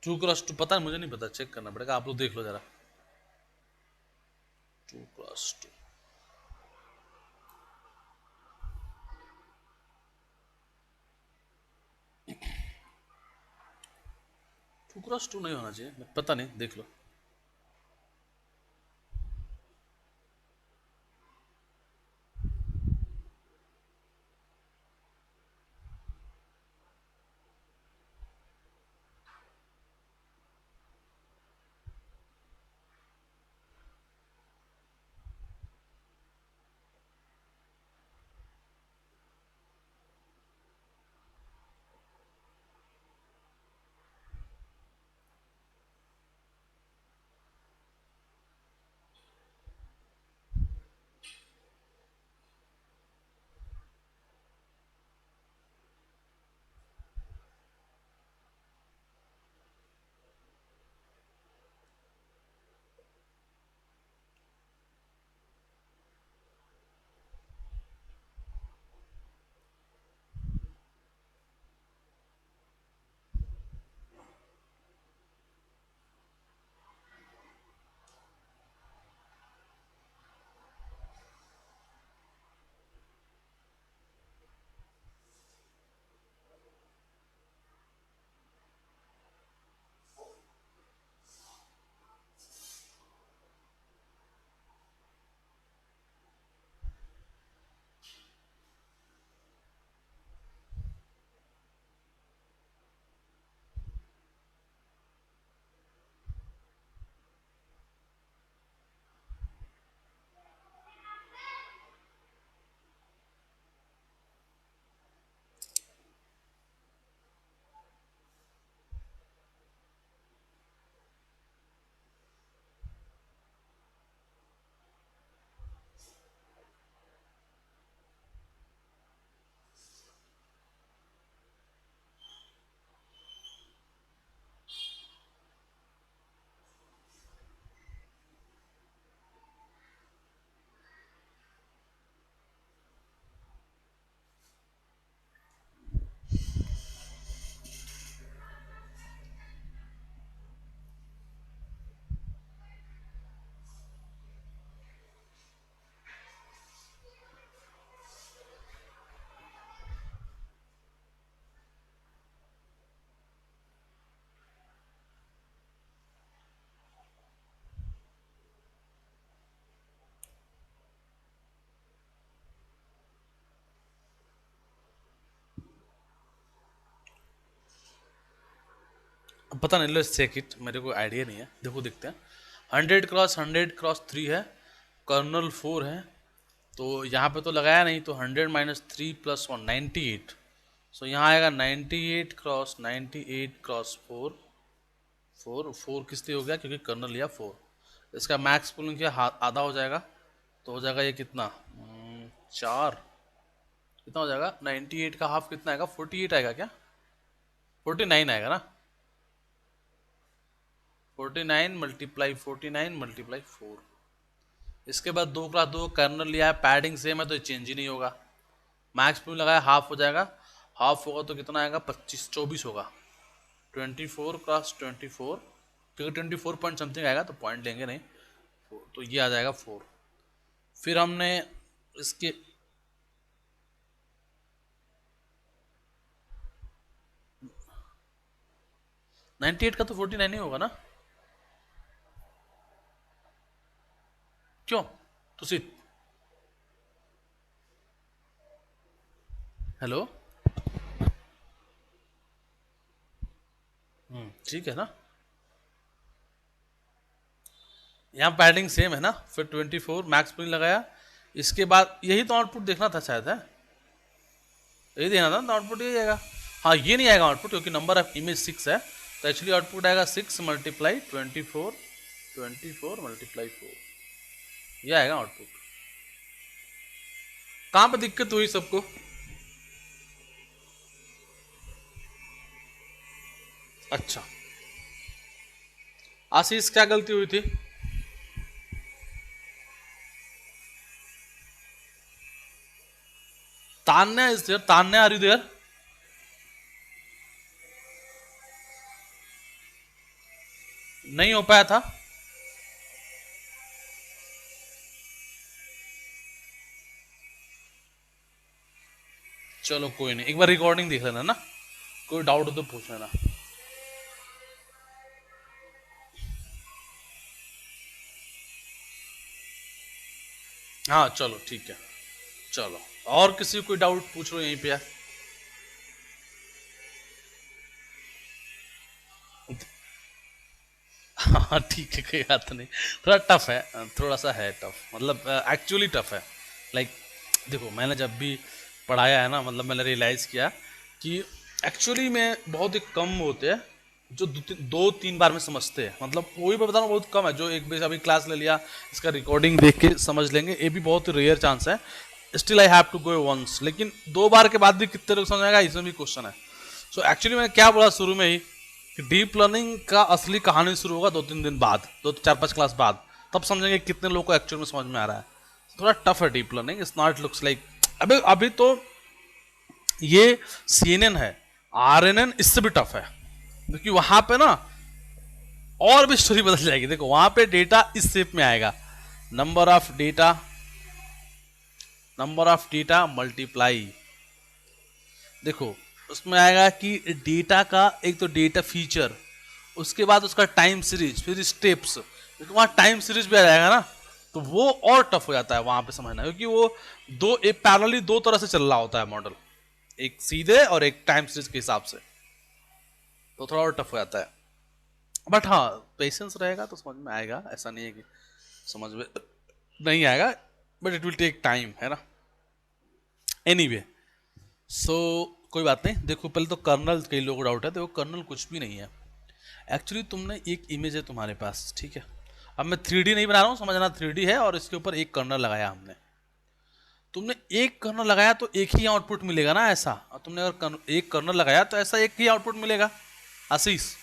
2x2 पता है, मुझे नहीं पता, चेक करना पड़ेगा, आप लोग देख लो जरा। 2x2 2x2 नहीं होना चाहिए, पता नहीं, देख लो। पता नहीं, लो चेक इट, मेरे को आइडिया नहीं है, देखो देखते हैं। 100x100x3 है, कर्नल 4 है, तो यहाँ पे तो लगाया नहीं, तो 100 - 3 + 1 98। सो यहाँ आएगा 98x98x4, 4 किस लिए हो गया, क्योंकि कर्नल लिया 4। इसका मैक्स पुलिंग किया, आधा हो जाएगा, तो हो जाएगा ये कितना, 4। कितना हो जाएगा, 98 का हाफ कितना आएगा, 48 आएगा क्या, 49 आएगा ना। 49 × 49 × 4। इसके बाद 2 × 2 कर्नल लिया है, पैडिंग सेम है तो चेंज ही नहीं होगा। मैक्स पुलिंग लगाया, हाफ हो जाएगा, हाफ होगा तो कितना आएगा, 24 होगा। 24 × 24, क्योंकि 24 पॉइंट समथिंग आएगा तो पॉइंट लेंगे नहीं, तो ये आ जाएगा 4। फिर हमने इसके 98 का तो 49 ही होगा ना, क्यों तुसी, हेलो। ठीक है ना, यहाँ पैडिंग सेम है ना, फिर 24 मैक्स प्रिंट लगाया, इसके बाद यही तो आउटपुट देखना था शायद, है यही देना था तो आउटपुट यही आएगा। हाँ ये नहीं आएगा आउटपुट क्योंकि नंबर ऑफ इमेज 6 है, तो एक्चुअली आउटपुट आएगा 6 मल्टीप्लाई 24, 24 मल्टीप्लाई 4, ये आएगा आउटपुट। कहाँ पे दिक्कत हुई सबको? अच्छा आशीष क्या गलती हुई थी? Tanya is there, Tanya are you there? नहीं हो पाया था? चलो कोई नहीं, एक बार रिकॉर्डिंग देख लेना ना, कोई डाउट हो तो पूछ लेना। हाँ चलो ठीक है, चलो और किसी को कोई डाउट पूछ लो यहीं पे यार। हाँ ठीक है कोई बात नहीं, थोड़ा टफ है, थोड़ा सा है टफ, मतलब एक्चुअली टफ है। लाइक देखो मैंने जब भी पढ़ाया है ना, मतलब मैंने रियलाइज़ किया कि एक्चुअली में बहुत ही कम होते हैं जो दो तीन बार में समझते हैं, मतलब वही मैं बता रहा हूँ बहुत कम है जो एक बार अभी क्लास ले लिया इसका रिकॉर्डिंग देख के समझ लेंगे, ये भी बहुत रेयर चांस है। Still I have to go once, लेकिन दो बार के बाद भी कितने लोग समझ आएगा इसमें भी क्वेश्चन है। सो एक्चुअली मैंने क्या बोला शुरू में ही कि डीप लर्निंग का असली कहानी शुरू होगा 2-3 दिन बाद, 2-4-5 क्लास बाद, तब समझेंगे कितने लोगों को एक्चुअल में समझ में आ रहा है। थोड़ा टफ है deep learning, it's not looks like, अभी अभी तो ये CNN है, RNN इससे भी टफ है क्योंकि वहां पे ना और भी स्टोरी बदल जाएगी। देखो वहां पे डेटा इस शेप में आएगा, number of data, number of data multiply, देखो उसमें आएगा कि डेटा का एक तो डेटा फीचर, उसके बाद उसका टाइम सीरीज, फिर स्टेप्स, क्योंकि वहाँ टाइम सीरीज भी आ जाएगा ना, तो वो और टफ हो जाता है वहां पे समझना, क्योंकि वो दो एक पैरेलली दो तरह से चल रहा होता है मॉडल, एक सीधे और एक टाइम सीरीज के हिसाब से, तो थोड़ा और टफ हो जाता है। बट हाँ पेशेंस रहेगा तो समझ में आएगा, ऐसा नहीं है कि समझ में नहीं आएगा, but it will take time, है ना। एनीवे सो कोई बात नहीं, देखो पहले तो कर्नल, कई लोगों को डाउट है, देखो कर्नल कुछ भी नहीं है एक्चुअली। तुमने एक इमेज है तुम्हारे पास, ठीक है, अब मैं 3D नहीं बना रहा हूँ, समझना 3D है और इसके ऊपर एक कर्नल लगाया हमने, तुमने एक कर्नल लगाया तो एक ही आउटपुट मिलेगा ना ऐसा, और तुमने अगर एक कर्नल लगाया तो ऐसा एक ही आउटपुट मिलेगा आशीष,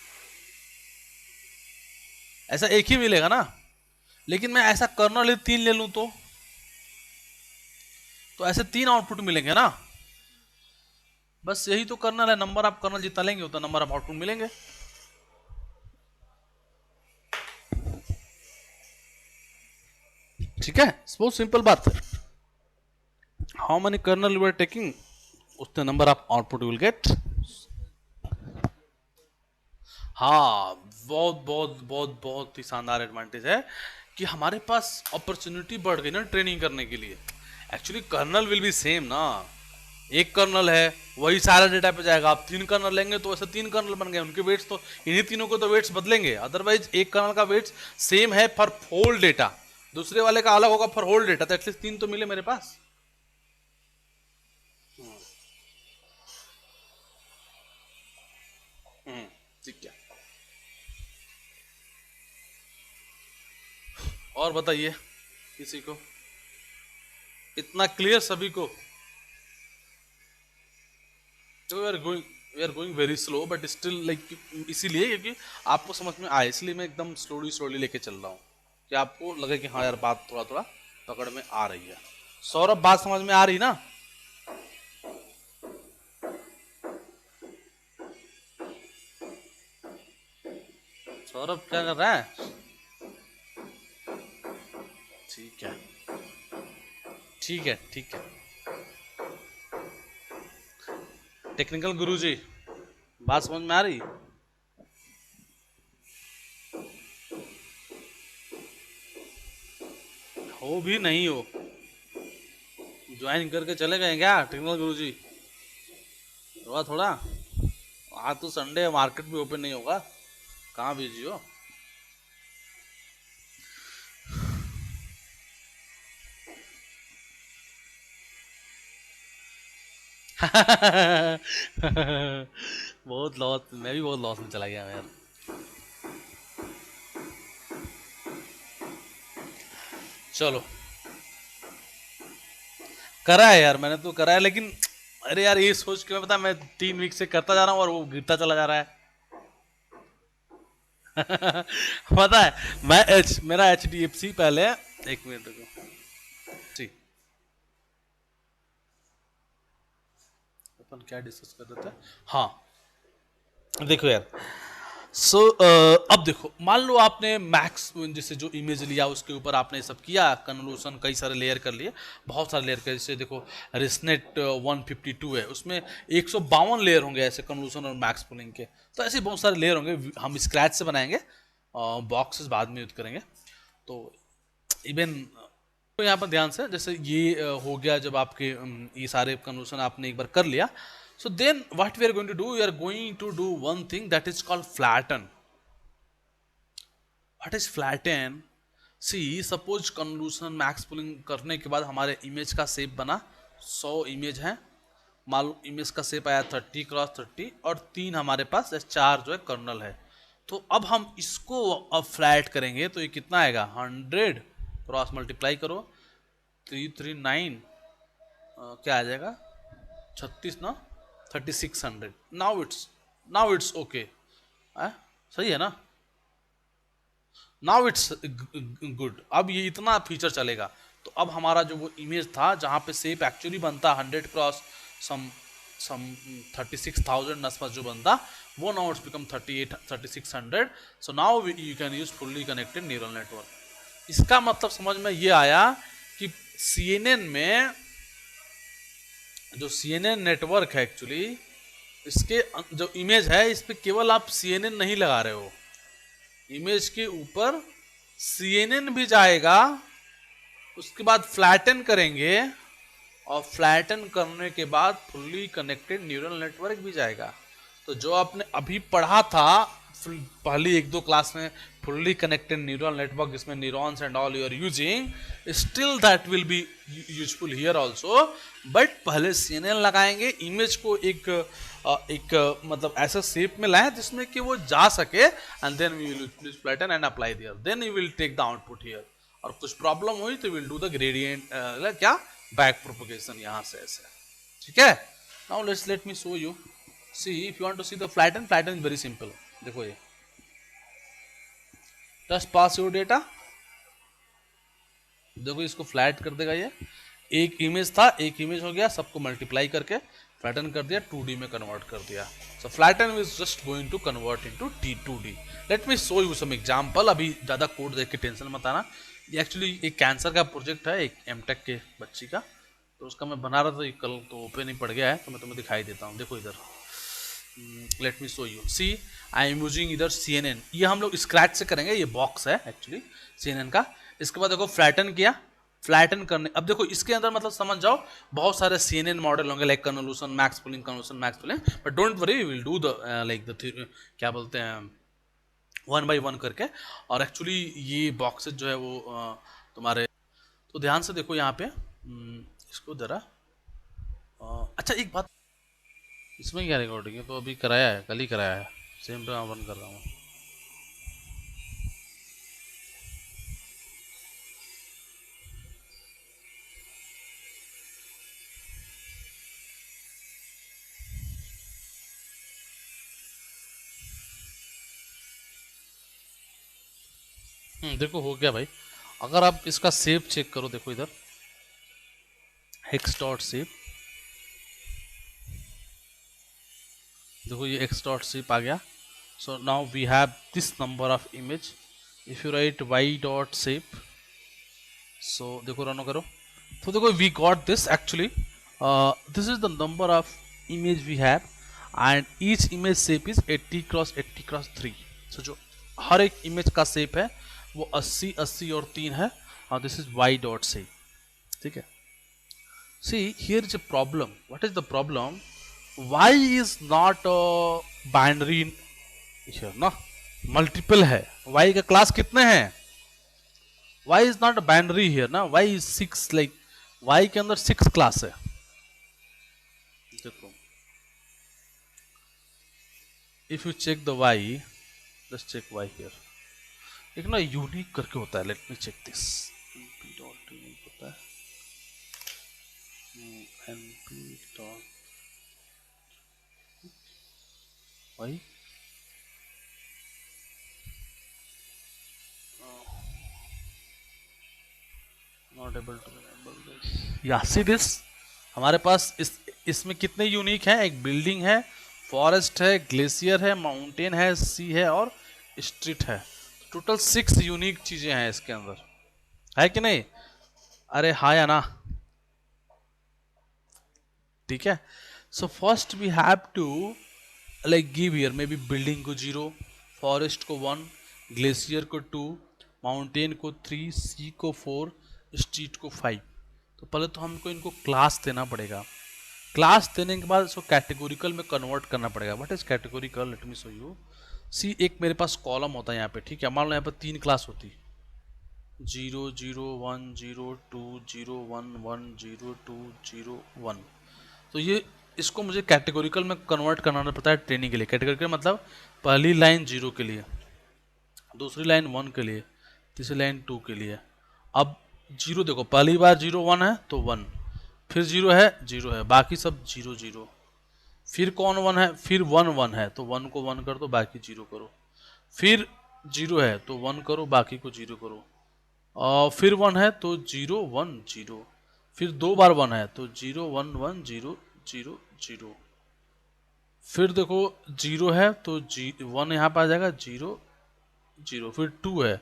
ऐसा एक ही मिलेगा ना। लेकिन मैं ऐसा कर्नल 3 ले लूं तो ऐसे 3 आउटपुट मिलेंगे ना, बस यही तो कर्नल है, नंबर ऑफ कर्नल जितना लेंगे उतना नंबर ऑफ आउटपुट मिलेंगे। ठीक है, बहुत सिंपल बात है, how many kernel you are taking उतने number of output will get. हाँ बहुत बहुत बहुत बहुत ही शानदार एडवांटेज है कि हमारे पास अपॉर्चुनिटी बढ़ गई ना ट्रेनिंग करने के लिए। Actually kernel will be same ना, एक कर्नल है वही सारा डेटा पे जाएगा, आप 3 कर्नल लेंगे तो ऐसे 3 कर्नल बन गए, उनके वेट्स तो इन्हीं तीनों को तो वेट्स बदलेंगे, अदरवाइज एक कर्नल का वेट्स सेम है फॉर होल डेटा, दूसरे वाले का अलग होगा फॉर होल डेटा, तो एटलीस्ट 3 तो मिले मेरे पास। ठीक है, और बताइए किसी को, इतना क्लियर सभी को? We are going, we are going very slow but still like, इसीलिए क्योंकि आपको समझ में आए, इसलिए मैं एकदम स्लोली स्लोली लेके चल रहा हूँ कि आपको लगे कि हाँ यार बात थोड़ा थोड़ा पकड़ में आ रही है। सौरभ बात समझ में आ रही ना? सौरभ क्या कर रहा है? ठीक है ठीक है ठीक है, टेक्निकल गुरुजी बात समझ में आ रही? हो भी नहीं हो, ज्वाइन करके चले गए क्या टेक्निकल गुरुजी? थोड़ा थोड़ा, आज तो संडे है, मार्केट भी ओपन नहीं होगा। कहाँ बिजी हो? बहुत लॉस, मैं भी बहुत लॉस में चला गया यार। चलो, करा है यार, मैंने तो करा है, लेकिन अरे यार ये सोच के मैं बता, मैं 3 वीक से करता जा रहा हूँ और वो गिरता चला जा रहा है। पता है, मेरा HDFC पहले, एक मिनट रुको, जी, अपन क्या डिस्कस कर रहे थे? हाँ, देखो यार, सो अब देखो, मान लो आपने मैक्स जैसे जो इमेज लिया उसके ऊपर आपने सब किया कन्वोल्यूशन, कई सारे लेयर कर लिए, बहुत सारे लेयर कर, जैसे देखो रिसनेट 152 है, उसमें 152 लेयर होंगे ऐसे कन्वोल्यूशन और मैक्स पुलिंग के। तो ऐसे बहुत सारे लेयर होंगे, हम स्क्रैच से बनाएंगे, बॉक्सेस बाद में यूज करेंगे। तो इवन तो यहाँ पर ध्यान से, जैसे ये हो गया, जब आपके ये सारे कन्वर्सन आपने एक बार कर लिया, so then what we are going to do, we are going to do one thing that is called flatten. What is flatten? See, suppose convolution max pulling करने के बाद हमारे इमेज का शेप बना, 100 इमेज है, मान लो इमेज का shape आया 30x30, और 3 हमारे पास 4 जो है कर्नल है। तो अब हम इसको अब फ्लैट करेंगे, तो ये कितना आएगा, 100 क्रॉस मल्टीप्लाई करो, 339, क्या आ जाएगा, 36 ना, 3600। नाउ इट्स ओके, सही है ना, नाउ इट्स गुड। अब ये इतना फीचर चलेगा। तो अब हमारा जो वो इमेज था जहाँ पे शेप एक्चुअली बनता 100 क्रॉस सम सम 36,000 आसपास जो बनता, वो now it's become 3600। So now you can use fully connected neural network. इसका मतलब समझ में ये आया कि CNN में जो CNN नेटवर्क है एक्चुअली, इसके जो इमेज है इस पे केवल आप CNN नहीं लगा रहे हो, इमेज के ऊपर CNN भी जाएगा, उसके बाद फ्लैटन करेंगे, और फ्लैटन करने के बाद फुल्ली कनेक्टेड न्यूरल नेटवर्क भी जाएगा। तो जो आपने अभी पढ़ा था पहली 1-2 क्लास में, फुल्ली कनेक्टेड न्यूरल नेटवर्क जिसमें neurons and all you are using, still that will be useful here also, but पहले CNN लगाएंगे, इमेज को एक मतलब ऐसा शेप में लाएं जिसमें कि वो जा सके, and then we will use flatten and apply there, then you will take the output here. और कुछ प्रॉब्लम हुई तो विल डू द ग्रेडियंट, क्या, बैक प्रोपगेशन यहाँ से ऐसे, ठीक है। Now let me show you, see if you want to see the flatten is very simple. देखो ये जस्ट पास योर डेटा, देखो इसको फ्लैट कर देगा, ये एक इमेज था, एक इमेज हो गया, सबको मल्टीप्लाई करके फ्लैटन कर दिया, 2D में कन्वर्ट कर दिया। So flatten is just going to convert into 2D। Let me show you some example, अभी ज़्यादा कोड देख के टेंशन मत आना। ये एक्चुअली एक कैंसर का प्रोजेक्ट है, एक M.Tech के बच्ची का, तो उसका मैं बना रहा था, कल तो ओपन ही पड़ गया है, तो मैं तुम्हें दिखाई देता हूँ। देखो इधर, let me show you, see I am using इधर CNN, ये हम लोग स्क्रैच से करेंगे, ये बॉक्स है एक्चुअली CNN का। इसके बाद देखो फ्लैटन किया, फ्लैटन करने, अब देखो इसके अंदर मतलब समझ जाओ बहुत सारे CNN मॉडल होंगे, like convolution max pooling, convolution max pooling, but don't worry, we will do the like the क्या बोलते हैं, 1 by 1 करके। और एक्चुअली ये बॉक्सेस जो है वो तुम्हारे, तो ध्यान से देखो यहाँ पे, इसको जरा, अच्छा एक बात, इसमें क्या रिकॉर्डिंग है, तो अभी कराया है, कल ही कराया है, सेम पे मैं बंद कर रहा हूँ। देखो हो गया भाई। अगर आप इसका शेप चेक करो, देखो इधर हेक्स डॉट शेप, देखो ये एक्स डॉट शेप आ गया। So now we have this number of image, if you write Y dot shape, so देखो रन करो, तो देखो we got this actually, this is the number of image we have, and each image shape is 80x80x3। So जो हर एक image का shape है वो 80 80 और 3 है, और this is Y dot shape, ठीक है। See here is a problem, what is the problem, y is not a binary here, no, multiple है। y का क्लास कितने हैं? y is not binary here ना, y इज 6, लाइक y के अंदर 6 class है। देखो, if you check the y, let's check y here. एक ना यूनिक करके होता है, let me check this. np dot unique होता है, np dot y, not able to remember this. या सी दिस, हमारे पास इसमें कितने यूनिक हैं? एक बिल्डिंग है, फॉरेस्ट है, ग्लेशियर है, माउंटेन है, सी है और स्ट्रीट है। टोटल 6 यूनिक चीजें हैं इसके अंदर, है कि नहीं? अरे हाँ या ना? ठीक है। So first we have to like give here may be building को 0, फॉरेस्ट को 1, ग्लेशियर को 2, माउंटेन को 3, सी को 4, स्ट्रीट को 5। तो पहले तो हमको इनको क्लास देना पड़ेगा। क्लास देने के बाद इसको कैटेगोरिकल में कन्वर्ट करना पड़ेगा। What is categorical? Let me show you. See, एक मेरे पास कॉलम होता है यहाँ पे, ठीक है। मान लो यहाँ पे 3 क्लास होती, 0 0 1 0 2 0 1 1 0 2 0 1। तो ये इसको मुझे कैटेगोरिकल में कन्वर्ट करना पड़ता है ट्रेनिंग के लिए। कैटेगोरिकल मतलब पहली लाइन 0 के लिए, दूसरी लाइन 1 के लिए, तीसरी लाइन 2 के लिए। अब 0 देखो, पहली बार 0 1 है तो 1, फिर 0 है 0 है, बाकी सब 0 0। फिर कौन 1 है? फिर 1 1 है तो 1 को 1 कर दो, बाकी 0 करो। फिर 0 है तो 1 करो, बाकी को 0 करो। और फिर 1 है तो 0 1 0। फिर 2 बार 1 है तो 0 1 1 0 0 0। फिर देखो 0 है तो 1 यहाँ पे आ जाएगा, 0 0। फिर 2 है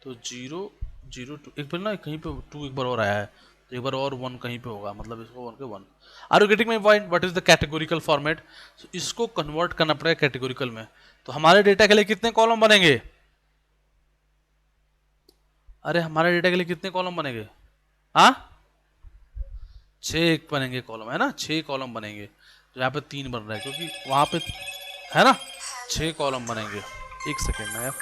तो 0 0 2। एक बार ना कहीं पे 2 एक बार और आया है, तो एक बार और 1 कहीं पे होगा, मतलब इसको 1 के 1। Are you getting my point? What is the categorical format? इसको कन्वर्ट करना पड़ेगा कैटेगोरिकल में। तो हमारे डेटा के लिए कितने कॉलम बनेंगे? अरे हमारे डेटा के लिए कितने कॉलम बनेंगे? हाँ, 6 बनेंगे कॉलम, है ना? 6 कॉलम बनेंगे। तो यहाँ पे 3 बन रहा है क्योंकि वहां पे है ना 6 कॉलम बनेंगे। एक सेकेंड में यार,